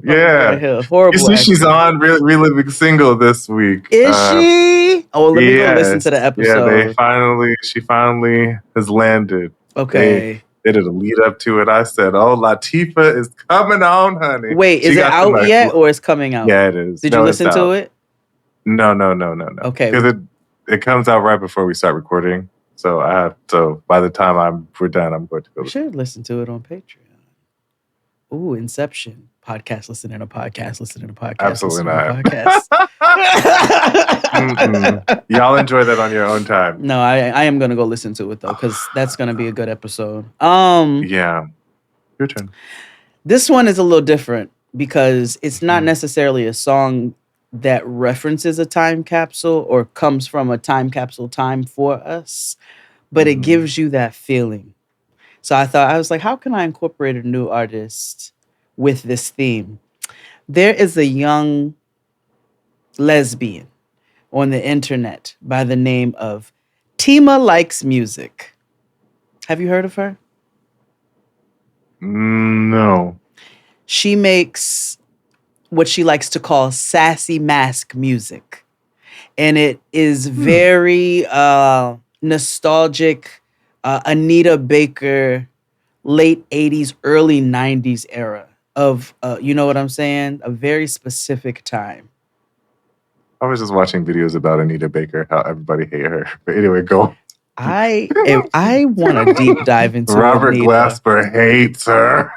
Yeah. Horrible. You see, she's on Reliving Single this week. Is she? Oh, let me go listen to the episode. Yeah, she finally has landed. Okay. They did a lead up to it. I said, "Oh, Latifah is coming on, honey." Wait, is it out yet or it's coming out? Yeah, it is. Did you listen to it? No. Okay. Because it comes out right before we start recording. So by the time we're done, I'm going to go. You should listen to it on Patreon. Ooh, Inception. Podcast, listening to podcast, listening to podcast. Absolutely not. Podcast. Y'all enjoy that on your own time. No, I am going to go listen to it, though, because that's going to be a good episode. Yeah. Your turn. This one is a little different because it's not necessarily a song that references a time capsule or comes from a time capsule time for us, but it gives you that feeling. So I was like, how can I incorporate a new artist with this theme? There is a young lesbian on the internet by the name of Tima Likes Music. Have you heard of her? No. She makes what she likes to call sassy mask music. And it is very nostalgic, Anita Baker, late 80s, early 90s era of, you know what I'm saying? A very specific time. I was just watching videos about Anita Baker, how everybody hate her. But anyway, go. I want to deep dive into Robert Anita. Glasper hates her.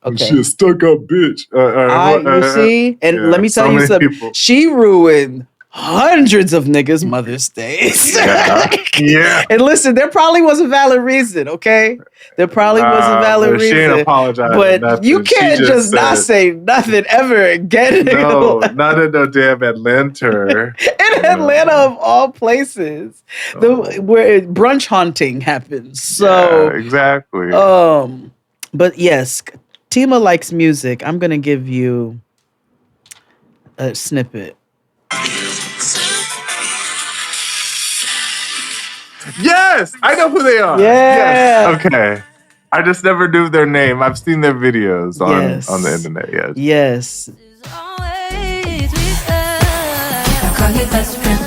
Okay. She a stuck-up bitch. You see, and let me tell you something. People. She ruined hundreds of niggas' Mother's Days. Yeah. And listen, there probably was a valid reason, okay? There probably was a valid reason. She ain't apologizing. But nothing. you can't She just not say nothing ever again. No, not in no damn Atlanta. In Atlanta, of all places, where brunch haunting happens. So yeah, exactly. But yes, Tima Likes Music. I'm gonna give you a snippet. Yes, I know who they are. Yeah. Yes. Okay. I just never knew their name. I've seen their videos on the internet. Yes. Yes. Call your best friend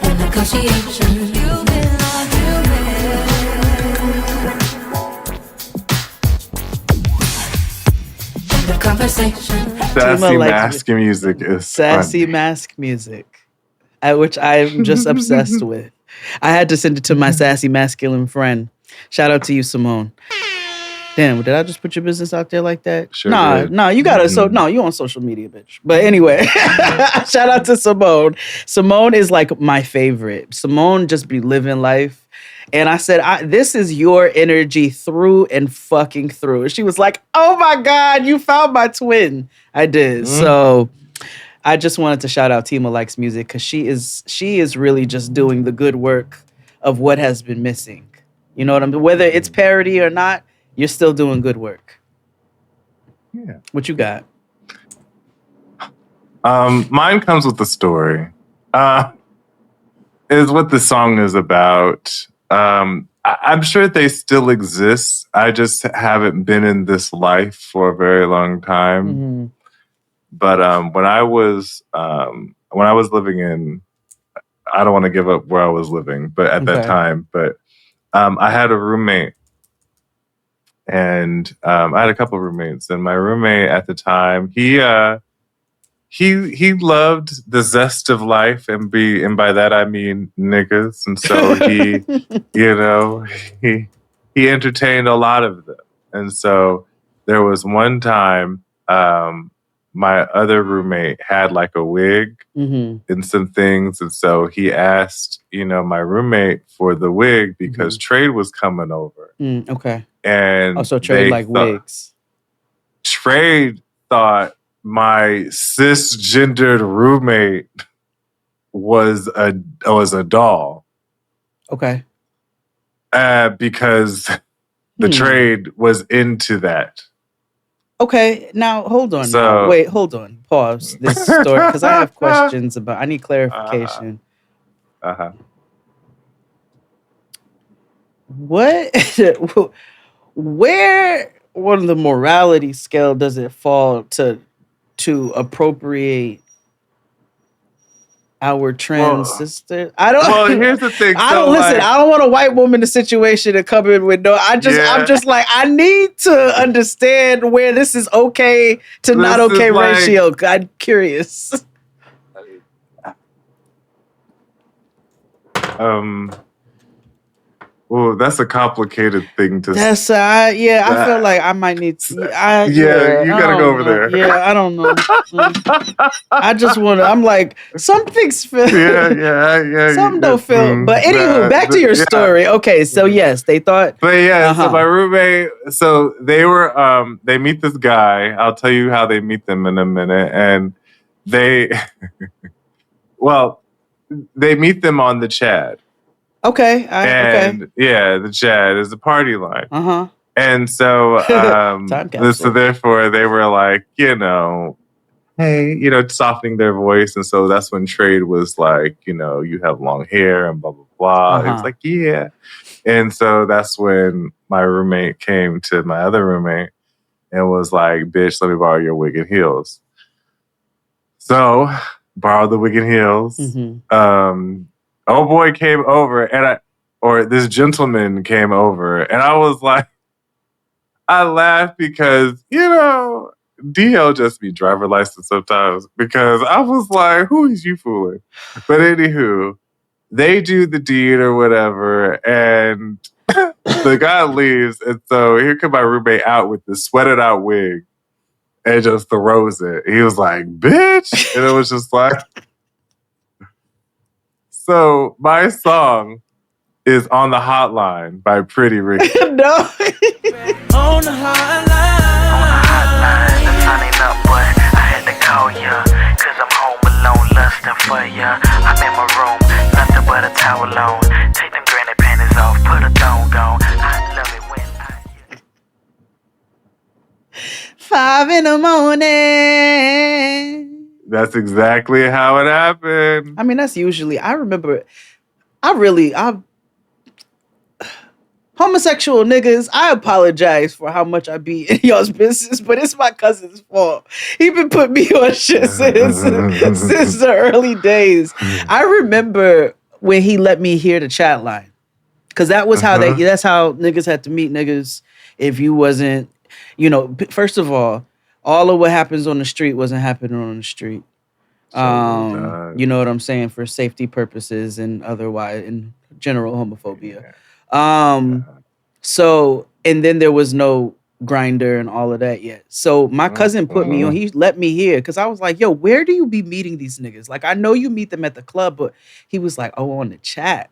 in negotiation. The conversation. Sassy mask music is sassy funny. mask music, at which I'm just obsessed with. I had to send it to my sassy masculine friend. Shout out to you, Simone. Damn, did I just put your business out there like that? Sure nah, did. you gotta. So no, you on social media, bitch. But anyway, shout out to Simone. Simone is like my favorite. Simone just be living life. And I said, this is your energy through and fucking through. And she was like, oh my God, you found my twin. I did. So I just wanted to shout out Tima Likes Music because she is really just doing the good work of what has been missing. You know what I mean? Whether it's parody or not, you're still doing good work. Yeah. What you got? Mine comes with the story. Is what the song is about. I'm sure they still exist. I just haven't been in this life for a very long time. Mm-hmm. But when I was living in, I don't want to give up where I was living, but at that time, but I had a roommate, and I had a couple of roommates, and my roommate at the time, he loved the zest of life, and by that I mean niggas, and so he, he entertained a lot of them, and so there was one time my other roommate had like a wig and some things, and so he asked my roommate for the wig because Trade was coming over. Okay. And also Trade like wigs. Trade thought my cisgendered roommate was a doll. Okay. Because the Trade was into that. Okay, now hold on. Wait, hold on. Pause this story because I have questions about. I need clarification. What? Where on the morality scale does it fall to appropriate our trans sister? I don't. Well, here's the thing. I don't listen. I don't want a white woman in the situation to come in with no. I'm just like, I need to understand where this is okay to not okay ratio. I'm curious. Well, that's a complicated thing to. That's I feel like I might need to. You gotta go over there. Yeah, I don't know. I just want to. I'm like something's feel. Something don't feel. But anywho, back to your story. Okay, so yes, they thought. But so my roommate. So they were. They meet this guy. I'll tell you how they meet them in a minute, and they. Well, they meet them on the Chad. Okay. The Chad is a party line. And so, Time capsule. so therefore, they were like, hey, softening their voice, and so that's when Trade was like, you have long hair and blah blah blah. It was like, yeah, and so that's when my roommate came to my other roommate and was like, bitch, let me borrow your wig and heels. So borrowed the wig and heels. Oh boy came over this gentleman came over, and I was like, I laughed because, DL just be driver license sometimes, because I was like, who is you fooling? But anywho, they do the deed or whatever, and the guy leaves, and so here come my roommate out with the sweated out wig and just throws it. He was like, bitch! And it was just like... So my song is On the Hotline by Pretty Ricky. No. On the hotline, the sun ain't up, but I had to call ya, cause I'm home alone, lusting for ya. I'm in my room, nothing but a towel on. Take them granny panties off, put a thong on. I love it when I 5 a.m. That's exactly how it happened. I mean, that's usually, I remember, homosexual niggas, I apologize for how much I be in y'all's business, but it's my cousin's fault. He been putting me on shit since the early days. I remember when he let me hear the chat line, because that was how that's how niggas had to meet niggas. If you wasn't, first of all of what happens on the street wasn't happening on the street. You know what I'm saying? For safety purposes and otherwise, in general homophobia. So, and then there was no grinder and all of that yet. So my cousin put me on, he let me hear, because I was like, yo, where do you be meeting these niggas? Like, I know you meet them at the club, but he was like, oh, on the chat.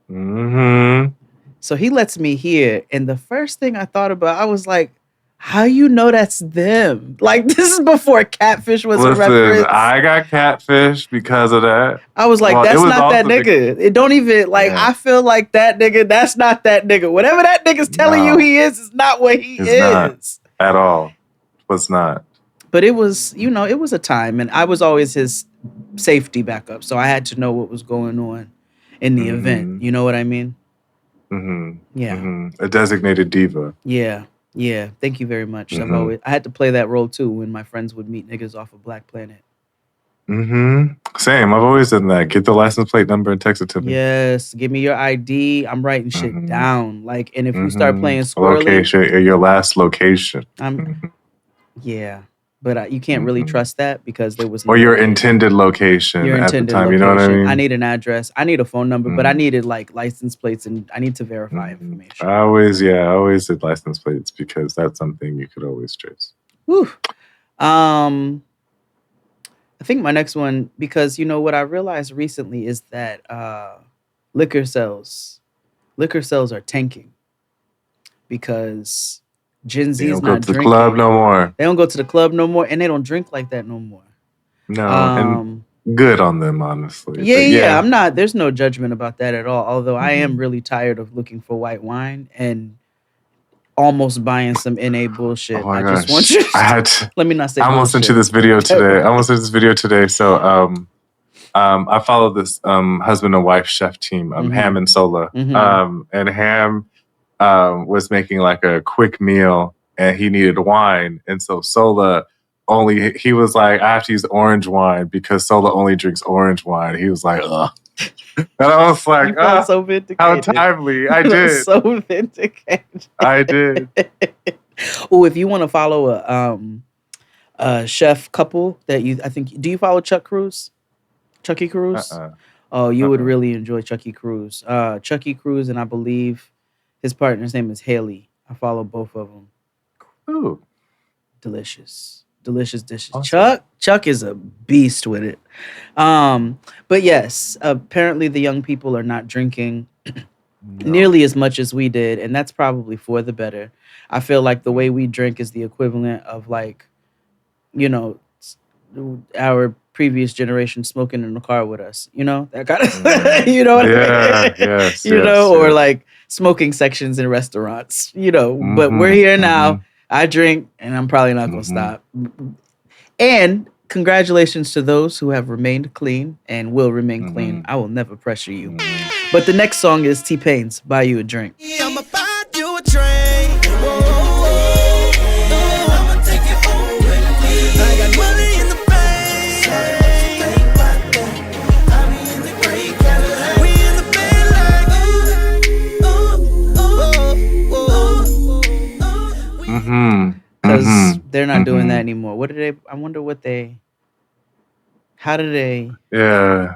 So he lets me hear. And the first thing I thought about, I was like, how you know that's them? Like, this is before catfish was a reference. I got catfish because of that. I was like, that's not that nigga. It don't even, like, I feel like that nigga, that's not that nigga. Whatever that nigga's telling you he is not what he is. Not at all. Was not. But it was, it was a time, and I was always his safety backup. So I had to know what was going on in the event. You know what I mean? Yeah. A designated diva. Yeah. Yeah, thank you very much. I had to play that role too when my friends would meet niggas off of Black Planet. Same. I've always done that. Get the license plate number and text it to me. Yes, give me your ID. I'm writing shit down. Like, and if you start playing squirrely, location, your last location. Yeah, but you can't really trust that because there was or your intended location at the time. You know what I mean? I need an address. I need a phone number, but I needed like license plates, and I need to verify information. I always did license plates because that's something you could always trace. Whew. I think my next one, because what I realized recently is that liquor sales are tanking because Gen Z is not drinking. They don't go to the club no more. They don't go to the club no more, and they don't drink like that no more. No, and good on them, honestly. Yeah. I'm not. There's no judgment about that at all. Although I am really tired of looking for white wine and almost buying some NA bullshit. Oh my gosh. Just want you. Let me not say. I almost sent you this video today. So, I follow this husband and wife chef team, Ham and Sola, and Ham was making like a quick meal and he needed wine. And so Sola he was like, I have to use orange wine because Sola only drinks orange wine. He was like, ugh. And I was like, so vindicated. How timely. I did. So vindicated. I did. Oh, if you want to follow a chef couple that do you follow Chucky Cruz? Oh, you would really enjoy Chucky Cruz. Chucky Cruz, and I believe his partner's name is Haley. I follow both of them. Ooh. Delicious dishes. Awesome. Chuck is a beast with it. But yes, apparently the young people are not drinking nearly as much as we did, and that's probably for the better. I feel like the way we drink is the equivalent of like, you know, our previous generation smoking in the car with us. You know, that kind of, you know what I mean? Yes, you yes, know, or yes. like smoking sections in restaurants. You know, but we're here now. I drink, and I'm probably not gonna stop. And congratulations to those who have remained clean and will remain clean. I will never pressure you. But the next song is T-Pain's "Buy You a Drink." I'ma buy you a drink. I'ma take you home with me. I got money in the bank. I be in the great Cadillac. We in the bed like Because they're not doing that anymore. What did they? I wonder what they. How did they? Yeah.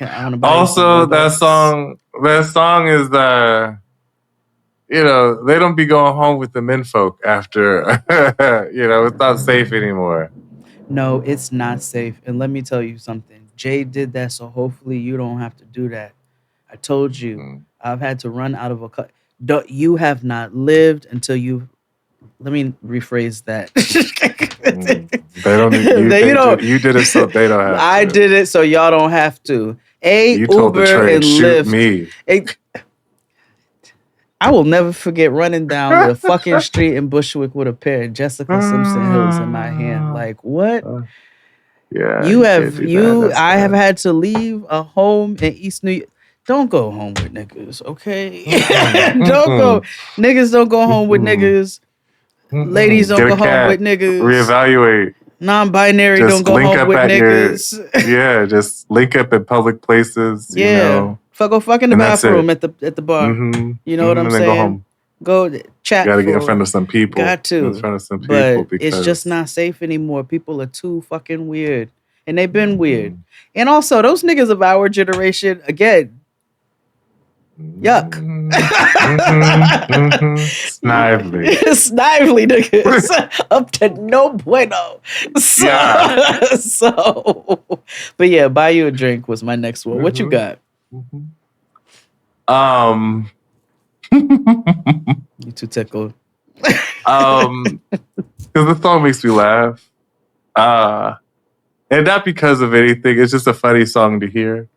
I want to buy you some Also, Robux. that song is you know, they don't be going home with the menfolk after, you know, it's not safe anymore. No, it's not safe. And let me tell you something. Jay did that, so hopefully you don't have to do that. I told you, I've had to run out of a you have not lived until you. Let me rephrase that. They don't. You did it so they don't have to. I did it so y'all don't have to. You told the Uber train, and shoot Lyft. me. I will never forget running down the fucking street in Bushwick with a pair of Jessica Simpson Hills in my hand. Like, what? Yeah. I have had to leave a home in East New York. Don't go home with niggas, okay? Don't go. Niggas don't go home with niggas. Ladies don't go home with niggas. Reevaluate. Non-binary Just don't go link home up with at niggas. yeah, just link up in public places. Yeah. You know. Go fuck in the And that's bathroom it. at the bar. You know what I'm and saying? then go home. Go chat. You gotta get in front of some people. Got to. In front of some people But because it's just not safe anymore. People are too fucking weird. And they've been weird. And also, those niggas of our generation, again, yuck. Snively. Snively niggas. Up to no bueno. So, but yeah, buy you a drink was my next one. What you got? You too tickled. Because the song makes me laugh. And not because of anything. It's just a funny song to hear.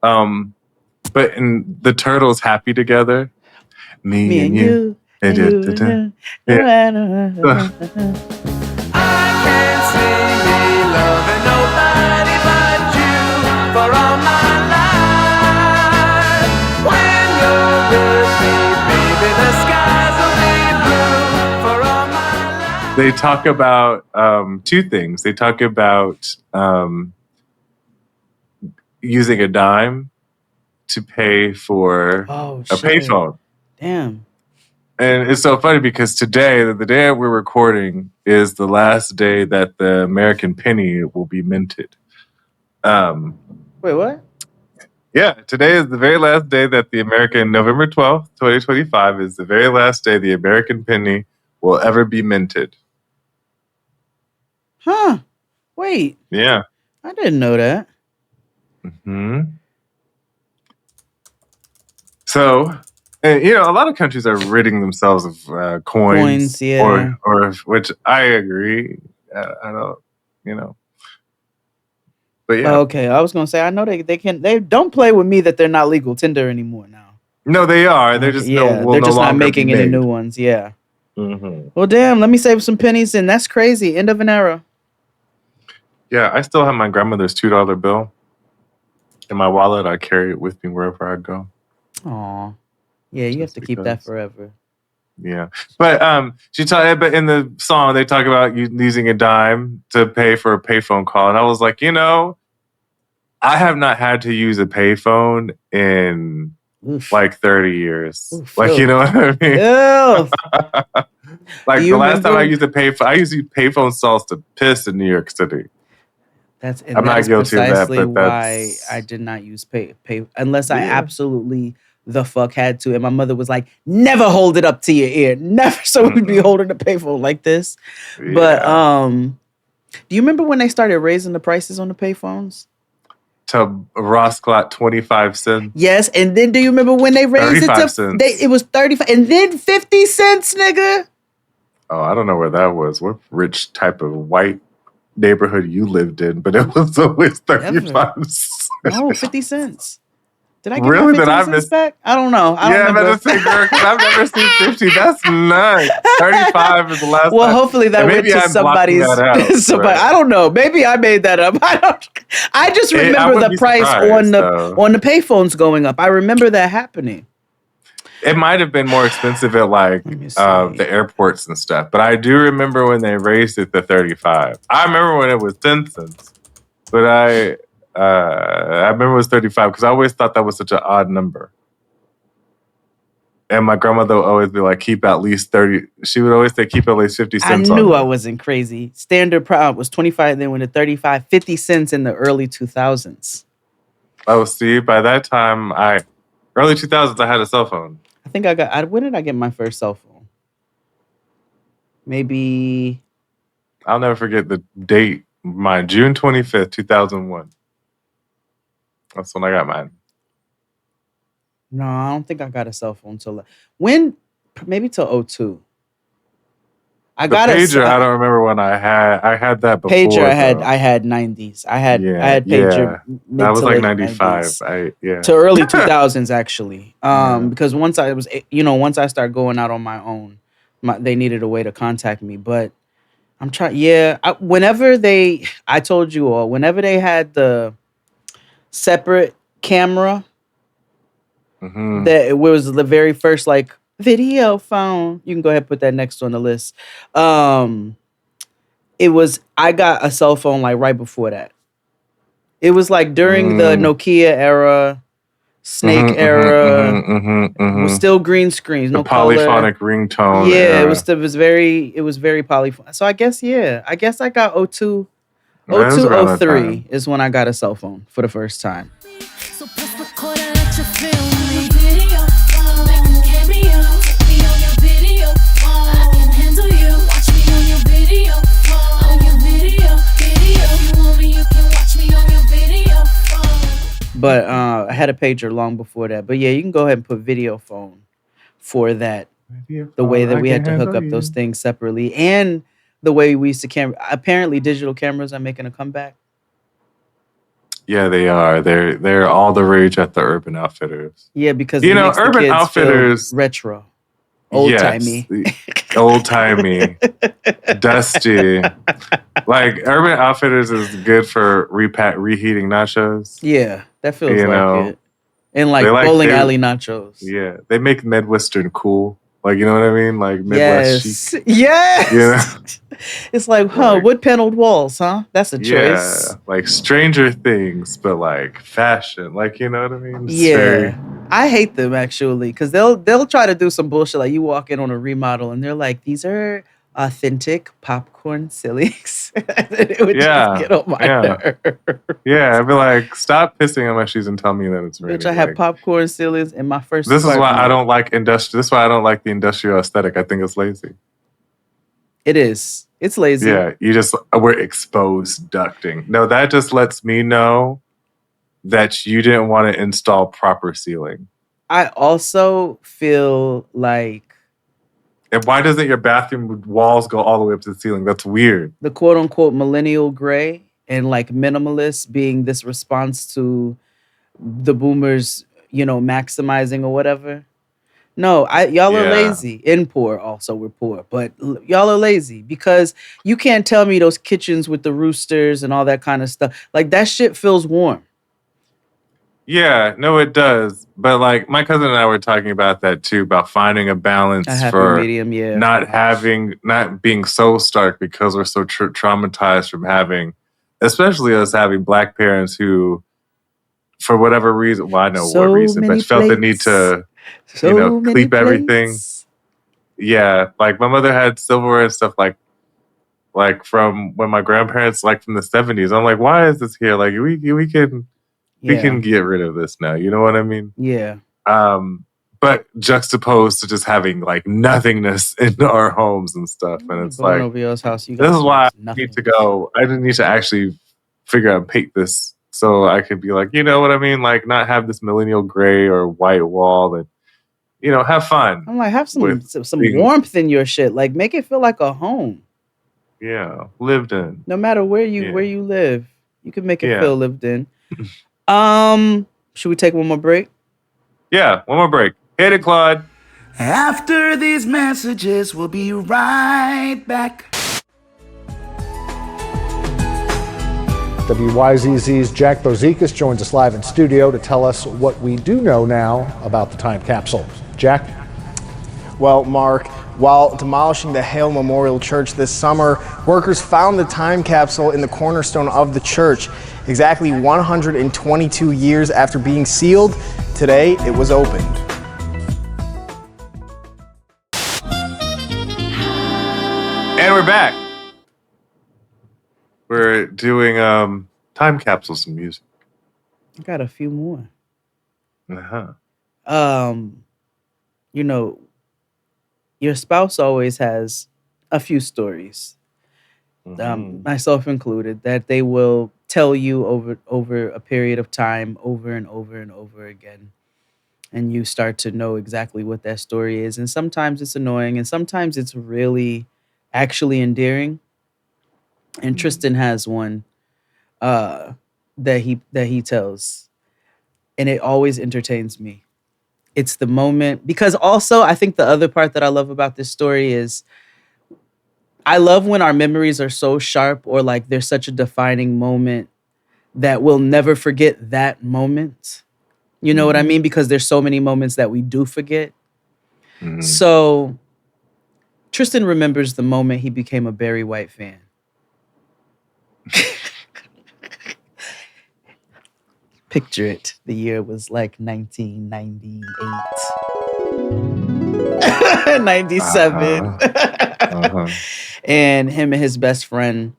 But in the Turtles Happy Together. Me and you. I can't see me loving nobody but you for all my life. When you're with me, baby, the skies will be blue for all my life. They talk about two things. They talk about using a dime to pay for a payphone. Damn. And it's so funny because today, the day we're recording, is the last day that the American penny will be minted. Wait, what? Yeah, today is the very last day that November 12th, 2025, is the very last day the American penny will ever be minted. Huh. Wait. Yeah. I didn't know that. So, and, you know, a lot of countries are ridding themselves of coins, yeah. or which I agree. I don't, you know. But yeah. Okay, I was gonna say I know they don't play with me that they're not legal tender anymore now. No, they are. They're just they're just not making any new ones. Yeah. Well, damn. Let me save some pennies, and that's crazy. End of an era. Yeah, I still have my grandmother's $2 bill in my wallet. I carry it with me wherever I go. Aw. Yeah, you have to keep that forever. Yeah, but but in the song they talk about using a dime to pay for a payphone call, and I was like, you know, I have not had to use a payphone in like 30 years. Like, you know what I mean? Like the last time I used a payphone, I used payphone stalls to piss in New York City. I'm that not is guilty of that, precisely but why that's I did not use pay unless I yeah. absolutely the fuck had to. And my mother was like, "Never hold it up to your ear, never." So we'd be holding the payphone like this. But Yeah. do you remember when they started raising the prices on the payphones? To Ross Clot 25 cents, Yes, and then do you remember when they raised it 35 to cents. it was 35 and then 50 cents, nigga? Oh, I don't know where that was. What rich type of white neighborhood you lived in, but it was always 35 cents. No, 50 cents. Did I get my Really? That 15 I cents missed? back? I don't know. I don't Yeah, I'm about remember. to say, girl, because I've never seen 50. That's nuts. 35 is the last Well, time. hopefully that And went maybe to I'm blocking somebody's that out. somebody. But I don't know. Maybe I made that up. I just I remember wouldn't the be price surprised, though. on the payphones going up. I remember that happening. It might have been more expensive at like the airports and stuff, but I do remember when they raised it to 35. I remember when it was 10 cents, but I remember it was 35 because I always thought that was such an odd number. And my grandmother would always be like, keep at least 30. She would always say, keep at least 50 I cents knew on I it. wasn't crazy. Standard Proud was 25, then went to 35, 50 cents in the early 2000s. Oh, see, by that time, early 2000s, I had a cell phone. I think when did I get my first cell phone? Maybe. I'll never forget the date, mine, June 25th, 2001. That's when I got mine. No, I don't think I got a cell phone till maybe till 02. I The got pager, I don't remember when I had that before. Pager. Though. I had 90s. I had pager that mid was to like late 95. 90s. To early 2000s actually. Because once I started going out on my own, they needed a way to contact me. But I'm trying. Yeah, I told you all, whenever they had the separate camera, that it was the very first like video phone. You can go ahead and put that next on the list. I got a cell phone like right before that. It was like during the Nokia era, Snake era. Was still green screens, no polyphonic color. ringtone. Yeah, era. it was very polyphonic. So I guess I got 02, That was around that 03 time. is when I got a cell phone for the first time. But I had a pager long before that. But yeah, you can go ahead and put video phone for that. The way that we had to hook up those things separately, and the way we used to apparently digital cameras are making a comeback. Yeah, they are. They're all the rage at the Urban Outfitters. Yeah, because you it know, makes Urban the kids Outfitters feel retro, old timey, old timey, dusty. Like Urban Outfitters is good for reheating nachos. Yeah, that feels you like know, it. And like bowling alley nachos. Yeah, they make Midwestern cool. Like, you know what I mean? Like Midwest chic. Yes. You know? It's like, wood paneled walls, huh? That's a choice. Yeah, like Stranger Things, but like fashion. Like, you know what I mean? It's I hate them actually, because they'll try to do some bullshit. Like you walk in on a remodel and they're like, these are authentic popcorn sillies. It would just get on my nerve. Yeah, I'd be like, stop pissing on my shoes and tell me that it's ready. Bitch, I have popcorn sillies in my first This is why apartment. I don't like This is why I don't like the industrial aesthetic. I think it's lazy. It is. It's lazy. Yeah, we're exposed ducting. No, that just lets me know that you didn't want to install proper ceiling. I also feel like, and why doesn't your bathroom walls go all the way up to the ceiling? That's weird. The quote unquote millennial gray and like minimalist being this response to the boomers, maximizing or whatever. No, y'all are lazy and poor. Also, we're poor, but y'all are lazy because you can't tell me those kitchens with the roosters and all that kind of stuff. Like that shit feels warm. Yeah, no, it does. But like my cousin and I were talking about that too, about finding a balance for medium, not being so stark because we're so traumatized from having, especially us having Black parents who, for whatever reason, well, I know what reason, but felt the need to, keep everything. Yeah, like my mother had silverware and stuff like like from when my grandparents, like from the 70s. I'm like, why is this here? Like we can get rid of this now. You know what I mean? Yeah. But juxtaposed to just having like nothingness in our homes and stuff. And it's Going like, over y'all's house, you this got is why I nothing. need to go. I didn't need to actually figure out and paint this so I could be like, you know what I mean? Like not have this millennial gray or white wall and, you know, have fun. I'm like, have some being- warmth in your shit. Like, make it feel like a home. Yeah, lived in. No matter where you live, you can make it Yeah. feel lived in. Should we take one more break? Yeah, one more break. Hit it, Claude. After these messages, we'll be right back. WYZZ's Jack Bozikas joins us live in studio to tell us what we do know now about the time capsule. Jack? Well, Mark, while demolishing the Hale Memorial Church this summer, workers found the time capsule in the cornerstone of the church. Exactly 122 years after being sealed, today it was opened. And we're back. We're doing time capsules and music. I got a few more. Uh-huh. You know, your spouse always has a few stories, myself included, that they will tell you over a period of time, over and over and over again. And you start to know exactly what that story is. And sometimes it's annoying, and sometimes it's really actually endearing. And Tristan has one that he tells, and it always entertains me. It's the moment, because also I think the other part that I love about this story is I love when our memories are so sharp, or like there's such a defining moment that we'll never forget that moment. You know what I mean? Because there's so many moments that we do forget. So Tristan remembers the moment he became a Barry White fan. Picture it. The year was like 1998. 97. And him and his best friend,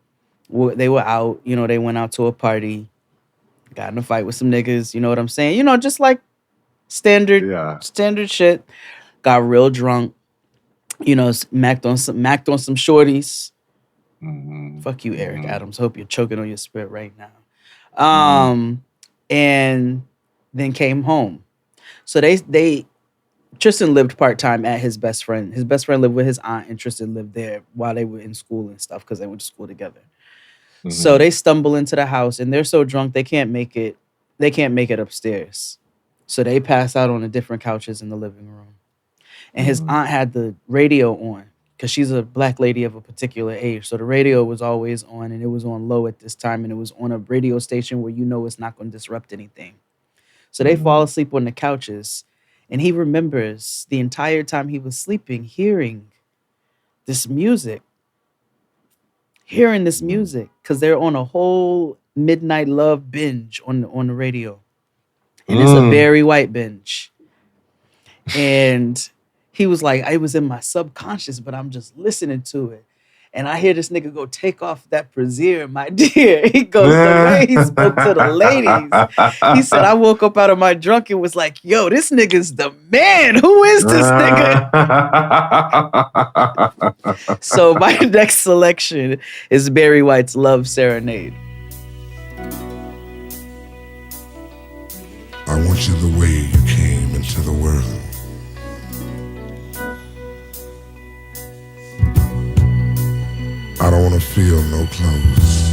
they were out, you know, they went out to a party, got in a fight with some niggas, you know what I'm saying? You know, just like standard shit. Got real drunk, you know, macked on some shorties. Fuck you, Eric Adams. Hope you're choking on your spit right now. And then came home. So Tristan lived part-time at his best friend. His best friend lived with his aunt, and Tristan lived there while they were in school and stuff, because they went to school together. So they stumble into the house, and they're so drunk they can't make it upstairs. So they pass out on the different couches in the living room. And his aunt had the radio on, because she's a black lady of a particular age. So the radio was always on, and it was on low at this time, and it was on a radio station where you know it's not going to disrupt anything. So they fall asleep on the couches, and he remembers the entire time he was sleeping hearing this music, because they're on a whole midnight love binge on the radio. And it's a Barry White binge. And he was like, I was in my subconscious, but I'm just listening to it. And I hear this nigga go, take off that brassiere, my dear. He goes, the way he spoke to the ladies. He said, I woke up out of my drunk and was like, yo, this nigga's the man. Who is this nigga? So my next selection is Barry White's Love Serenade. I want you the way you came into the world. I don't want to feel no clothes.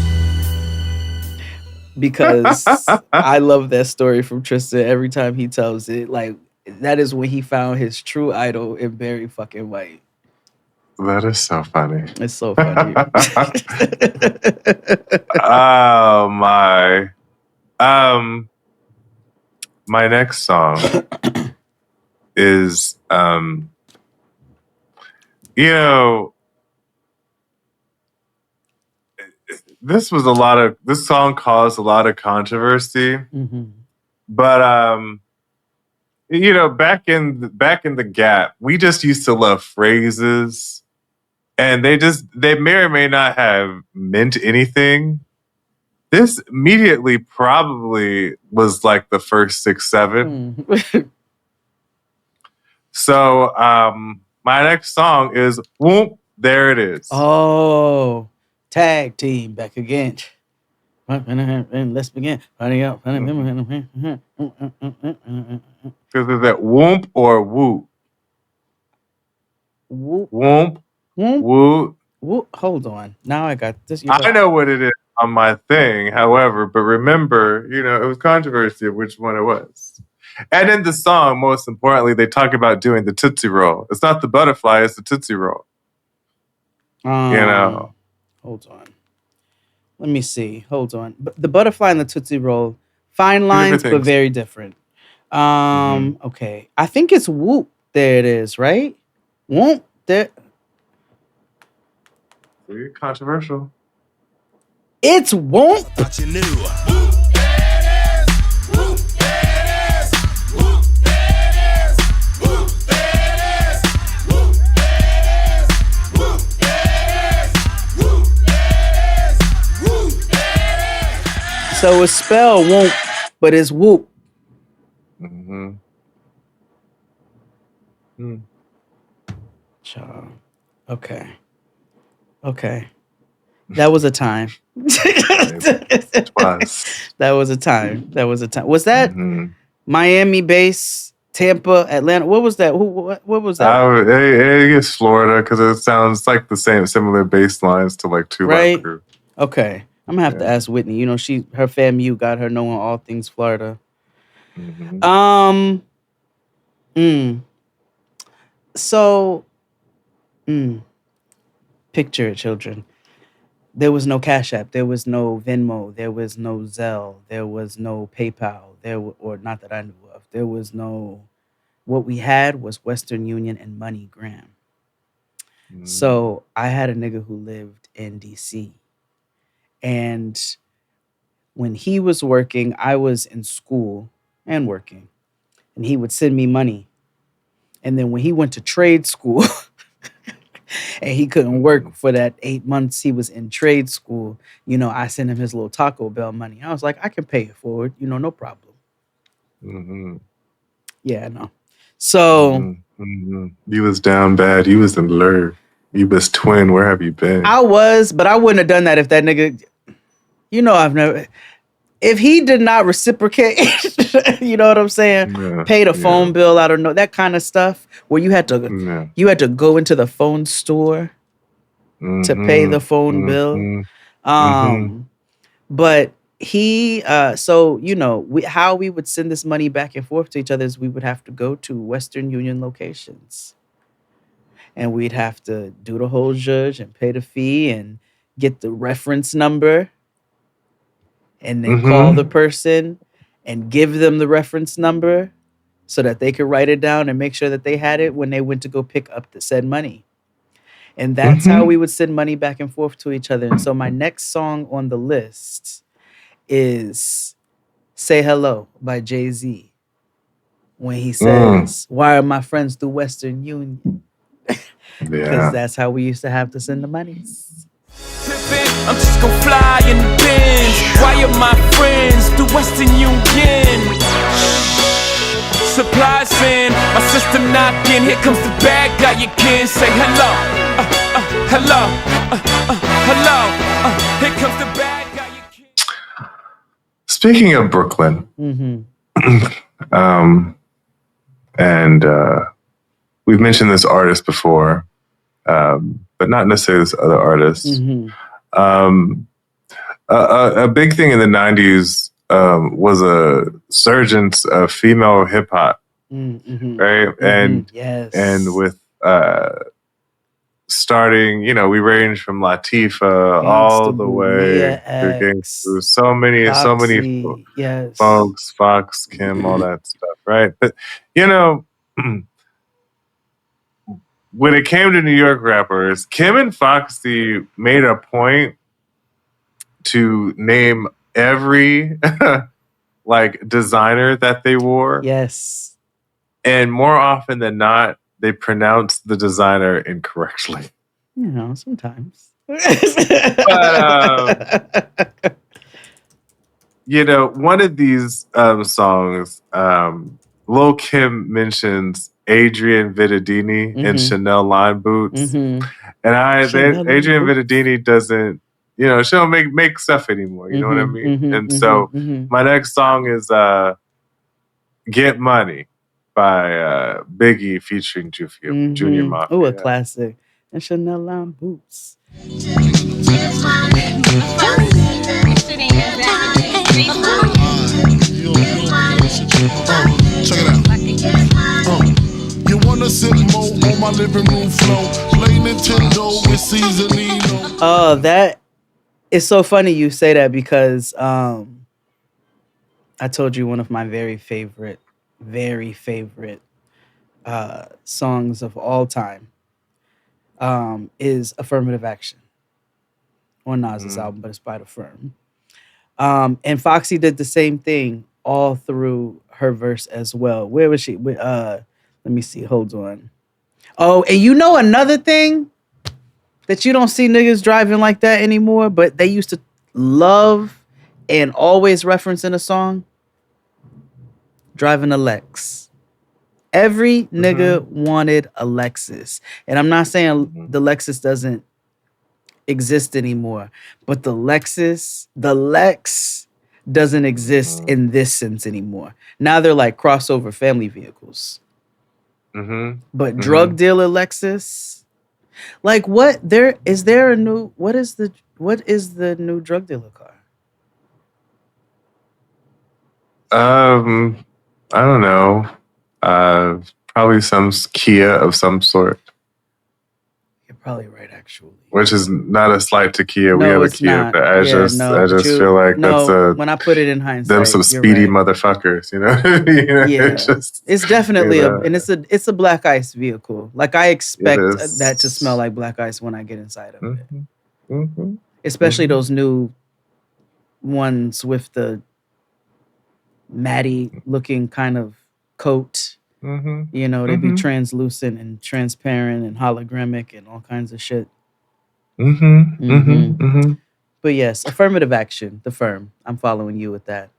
Because I love that story from Tristan. Every time he tells it, like, that is when he found his true idol in Barry fucking White. That is so funny. It's so funny. Oh my. My next song is you know, this song caused a lot of controversy. But you know, back in the Gap, we just used to love phrases and they may or may not have meant anything. This immediately probably was like the first 6, 7. So my next song is Whoop, There It Is. Oh, tag team back again. And let's begin. Because is that whoop or whoop? Whoop. Whoop. Whoop. Whoop. Hold on. Now I got this. I know what it is on my thing, however, but remember, it was controversy of which one it was. And in the song, most importantly, they talk about doing the Tootsie Roll. It's not the butterfly, it's the Tootsie Roll. Hold on. Let me see. Hold on. The butterfly and the Tootsie Roll, fine lines, but very different. Okay. I think it's Whoop. There it is, right? Whoop. There. Very controversial. It's Whoop. Thought you knew. So it's spelled won't, but it's whoop. Child. Okay. That was a time. That was a time. Was that Miami base, Tampa, Atlanta? What was that? What was that? I guess Florida, because it sounds like the similar bass lines to like Two Right? Crew. Okay. I'm gonna have to ask Whitney. Her FAMU got her knowing all things Florida. So, picture it, children. There was no Cash App. There was no Venmo. There was no Zelle. There was no PayPal. Or not that I knew of. There was no. What we had was Western Union and MoneyGram. So I had a nigga who lived in DC, and when he was working, I was in school and working, and he would send me money. And then when he went to trade school and he couldn't work for that 8 months he was in trade school, I sent him his little Taco Bell money. I was like, I can pay it forward, no problem. Yeah, I know. So You was down bad. You was in Lurv. You was twin. Where have you been? I was, but I wouldn't have done that if that nigga, I've never. If he did not reciprocate, you know what I'm saying? Yeah, pay the phone bill, I don't know, that kind of stuff where you had to go into the phone store to pay the phone bill. But he, how we would send this money back and forth to each other is we would have to go to Western Union locations. And we'd have to do the whole judge and pay the fee and get the reference number. And then call the person and give them the reference number so that they could write it down and make sure that they had it when they went to go pick up the said money. And that's how we would send money back and forth to each other. And so my next song on the list is Say Hello by Jay-Z. When he says, why are my friends through Western Union? Because that's how we used to have to send the monies. I'm just gon' fly in the Benz. Why are my friends through Western Union? Supplies in, my system knocking. Here comes the bad guy, you can't say hello. Hello. Here comes the bad guy, you can't. Speaking of Brooklyn, and we've mentioned this artist before, but not necessarily this other artist. A big thing in the 90s was a surgence of female hip hop, right? And with starting, we range from Latifah all the way to Gangsta. So many folks, Fox, Kim, all that stuff, right? But when it came to New York rappers, Kim and Foxy made a point to name every designer that they wore. Yes. And more often than not, they pronounced the designer incorrectly. You know, sometimes. But you know, one of these songs, Lil Kim mentions Adrian Vittadini in Chanel line boots, and Adrian Vittadini doesn't, you know, she don't make stuff anymore. You know what I mean? And so my next song is "Get Money" by Biggie featuring Junior Mafia. Oh, a classic. And Chanel line boots. Check it out. You wanna sit more on my living room floor? Play Nintendo with seasoning. Oh, that is so funny you say that because I told you one of my very favorite songs of all time is Affirmative Action on Nas's album, but it's by The Firm. And Foxy did the same thing all through her verse as well. Where was she? Let me see. Hold on. Oh, and you know another thing that you don't see niggas driving like that anymore, but they used to love and always reference in a song? Driving a Lex. Every nigga wanted a Lexus. And I'm not saying the Lexus doesn't exist anymore, but the Lex doesn't exist in this sense anymore. Now they're like crossover family vehicles. But drug dealer Lexus, like what? Is there a new? What is the new drug dealer car? I don't know. Probably some Kia of some sort. You're probably right, actually. Which is not a slight to Kia. No, we have a it's Kia, not. but I just feel like that's when I put it in hindsight, them some speedy motherfuckers, you know? You know, Yeah, it's definitely you know, it's a black ice vehicle. Like I expect that to smell like black ice when I get inside of it. Especially those new ones with the matty looking kind of coat. You know, they be translucent and transparent and hologramic and all kinds of shit. But yes, Affirmative Action, The Firm. I'm following you with that.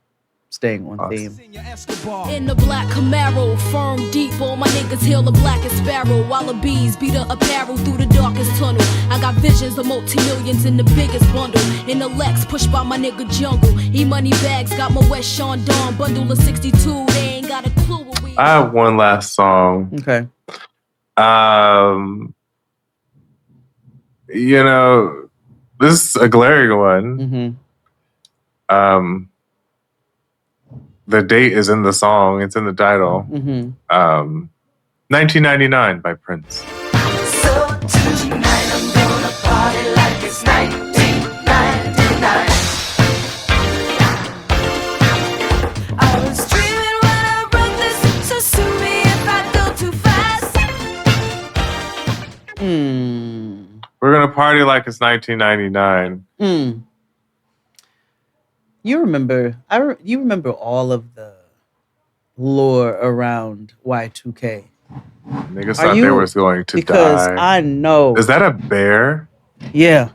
Staying on theme. In the black Camaro, firm deep, all my niggas hail the blackest sparrow. While the bees beat the apparel through the darkest tunnel. I got visions of multi-millions in the biggest bundle. In the Lex, pushed by my nigga Jungle. E-money bags, got my West Sean Dawn bundle of 62. They ain't got a clue what we. I have one last song. Okay. You know, this is a glaring one. The date is in the song. It's in the title. 1999 by Prince. So tonight I'm gonna party like it's 1999. I was dreaming when I wrote this, so sue me if I go too fast. We're gonna party like it's 1999. You remember all of the lore around Y2K. Niggas thought they was going to because die. I know. Is that a bear? Yeah.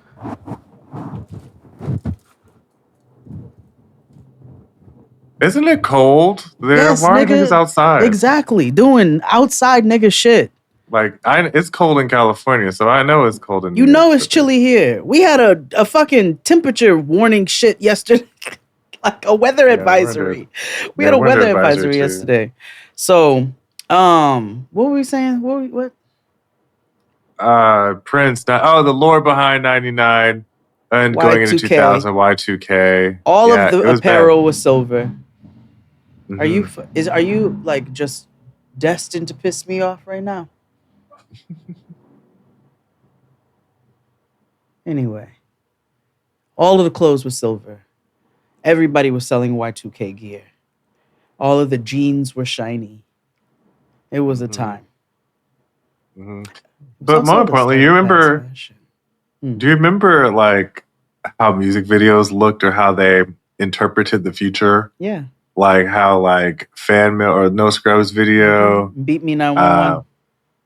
Isn't it cold there? Yes, Why are nigga. niggas outside? Exactly. Doing outside nigga shit. Like, it's cold in California, so I know it's cold in You know it's chilly here. We had a fucking temperature warning shit yesterday. Like a weather advisory. We had a weather advisory yesterday. So, what were we saying? What? Prince. The lore behind 99 and going into 2000 Y2K. All of the apparel was silver. Are you like just destined to piss me off right now? Anyway, all of the clothes were silver. Everybody was selling Y2K gear. All of the jeans were shiny. It was a time. But more importantly, you remember? Do you remember like how music videos looked or how they interpreted the future? Yeah. Like how like fan mail or No Scrubs video. Beat Me 911.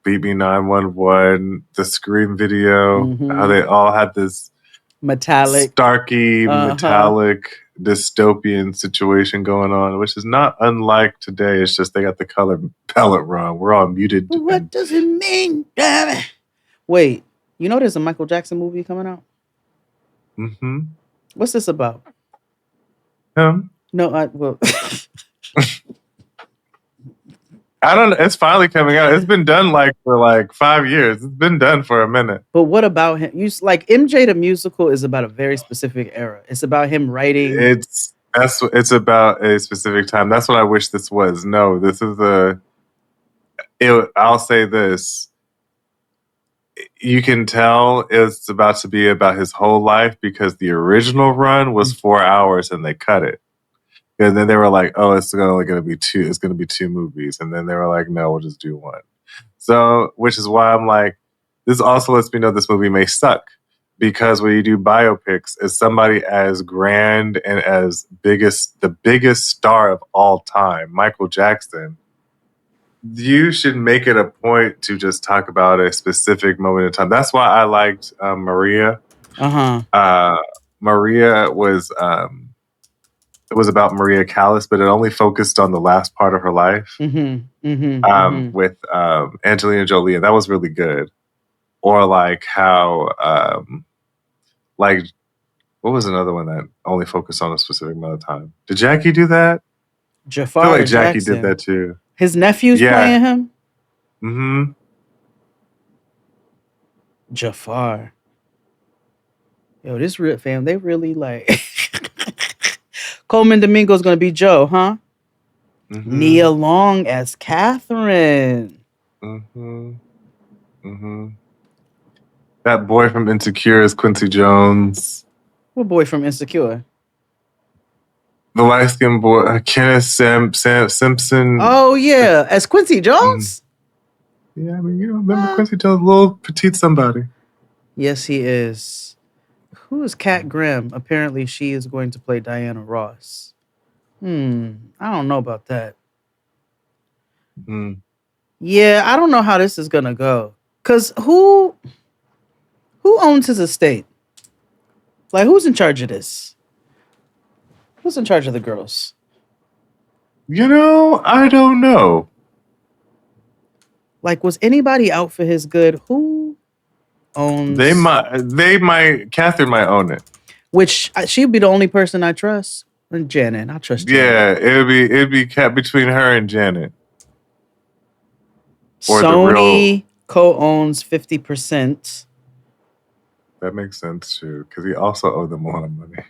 Beat Me 911, the Scream video, how Mhm. they all had this Metallic. starky, Uh-huh. metallic, dystopian situation going on, which is not unlike today. It's just they got the color palette wrong. We're all muted. What does it mean? Damn it. Wait, you know there's a Michael Jackson movie coming out? Mm-hmm. What's this about? Him? No, well, I don't know. It's finally coming out. It's been done for 5 years. It's been done for a minute. but what about him? Like MJ the musical is about a very specific era. It's about him writing. It's about a specific time. That's what I wish this was. No, this is I'll say this. You can tell it's about to be about his whole life because the original run was 4 hours and they cut it. And then they were like, "Oh, it's only going to be 2. It's going to be 2 movies." And then they were like, "No, we'll just do 1." So, which is why I'm like, this also lets me know this movie may suck because when you do biopics, as somebody as grand and as the biggest star of all time, Michael Jackson, you should make it a point to just talk about a specific moment in time. That's why I liked Maria. Maria was. It was about Maria Callas, but it only focused on the last part of her life with Angelina Jolie, and that was really good. Or like how, what was another one that only focused on a specific amount of time? Did Jackie do that? Jafar I feel like Jackie Jackson. did that too. His nephew's playing him? Mm-hmm. Jafar. Yo, this real fam, they really like... Coleman Domingo's gonna be Joe, huh? Mm-hmm. Nia Long as Catherine. Mm-hmm. Mm-hmm. That boy from Insecure is Quincy Jones. What boy from Insecure? The light-skinned boy, Kenneth Simpson. Oh yeah, as Quincy Jones? Yeah, I mean, remember Quincy Jones, little petite somebody. Yes, he is. Who is Kat Grimm? Apparently, she is going to play Diana Ross. I don't know about that. Yeah, I don't know how this is gonna go. Cause who owns his estate? Like, who's in charge of this? Who's in charge of the girls? I don't know. Like, was anybody out for his good? Who owns? They might. Catherine might own it. Which she'd be the only person I trust. And Janet, I trust Janet. Yeah, it'd be kept between her and Janet. Or Sony co-owns 50%. That makes sense too, because he also owed them a lot of money.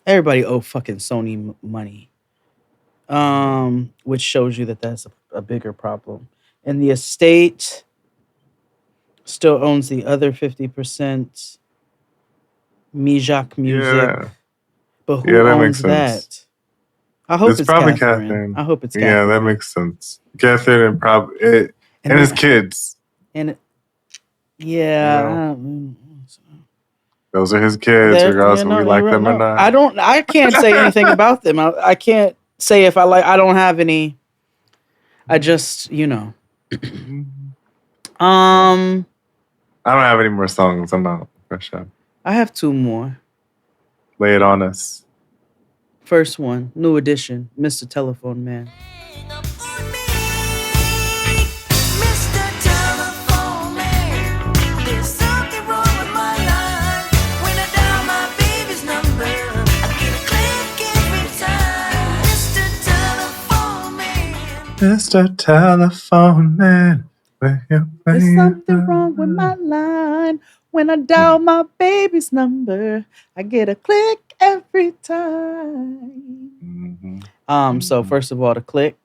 Everybody owe fucking Sony money. Which shows you that that's a bigger problem. And the estate still owns the other 50%. Mijak Music. Yeah. But who that owns makes sense. that? I hope it's probably Catherine. I hope it's Catherine. Yeah, that makes sense. Catherine and his kids. And yeah. Those are his kids, regardless if we like them or not. I can't say anything about them. I can't say if I don't have any. I just, I don't have any more songs. I'm out. Fresh out. I have 2 more. Lay it on us. First one, New Edition, Mr. Telephone Man. Mr. Telephone Man. There's something wrong with my line. When I dial my baby's number, I get a click every time. So first of all, the click,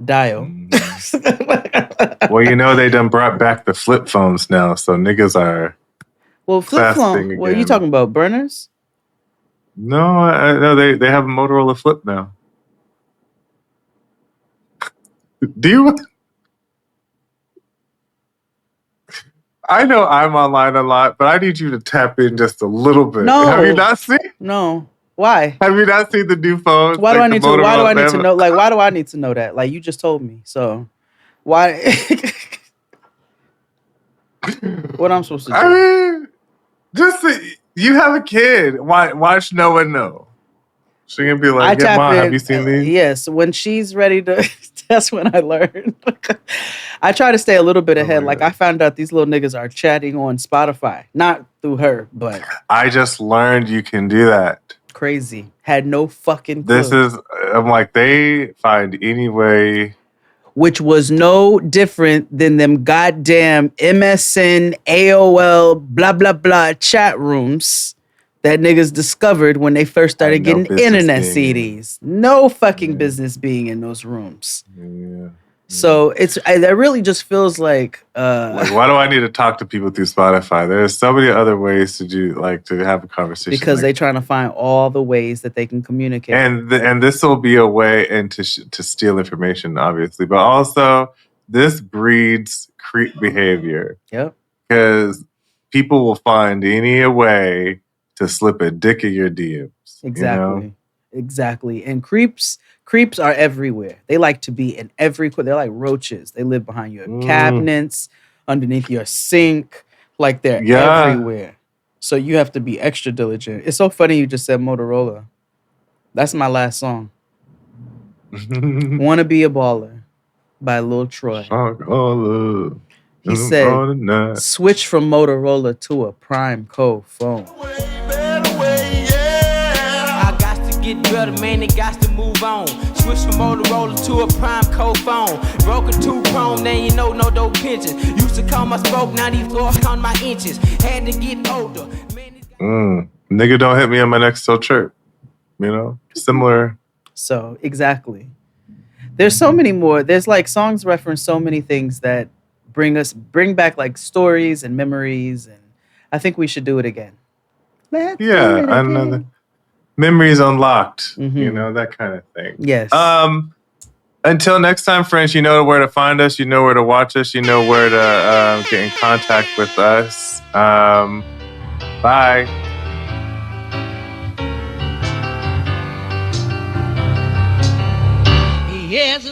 dial. Well, they done brought back the flip phones now, so niggas are. Well, flip phone. What are you talking about? Burners? No, they have a Motorola Flip now. Do you? I know I'm online a lot, but I need you to tap in just a little bit. No. Have you not seen? No. Why? Have you not seen the new phones? Why do I need to know? Like, why do I need to know that? Like, you just told me. So, why? What I'm supposed to do? I mean, just you have a kid. Watch No One Know. She can be like, yeah, Mom, have you seen these? Yes, when she's ready to. That's when I learned. I try to stay a little bit ahead. Like I found out these little niggas are chatting on Spotify, not through her, but I just learned you can do that. Crazy. Had no fucking clue. I'm like, they find any way. Which was no different than them goddamn MSN, AOL, blah, blah, blah chat rooms that niggas discovered when they first started getting internet CDs. No fucking business being in those rooms. Yeah. So that really just feels like like, why do I need to talk to people through Spotify? There's so many other ways to to have a conversation. Because they're trying to find all the ways that they can communicate. And this will be a way to steal information, obviously, but also this breeds creep behavior. Yep. Because people will find any way to slip a dick in your DMs. Exactly. You know? Exactly. And creeps are everywhere. They like to be in every corner. They're like roaches. They live behind your cabinets, underneath your sink. Like they're everywhere. So you have to be extra diligent. It's so funny you just said Motorola. That's my last song. Wanna Be a Baller by Lil Troy. He said, switch from Motorola to a Prime Co phone. I got to get better, man, it got to move on. Switch from Motorola to a Prime Co phone. Broken 2 chrome, then you know no dope pinches. Used to call my spoke, now these floors count my inches. Had to get older. Nigga, don't hit me on my next so chirp. You know? Similar. So, exactly. There's so many more. There's like songs reference so many things that bring back like stories and memories, and I think we should do it again. Another memories unlocked, you know, that kind of thing. Yes. Until next time, friends, you know where to find us, you know where to watch us, you know where to get in contact with us. Bye. Yes.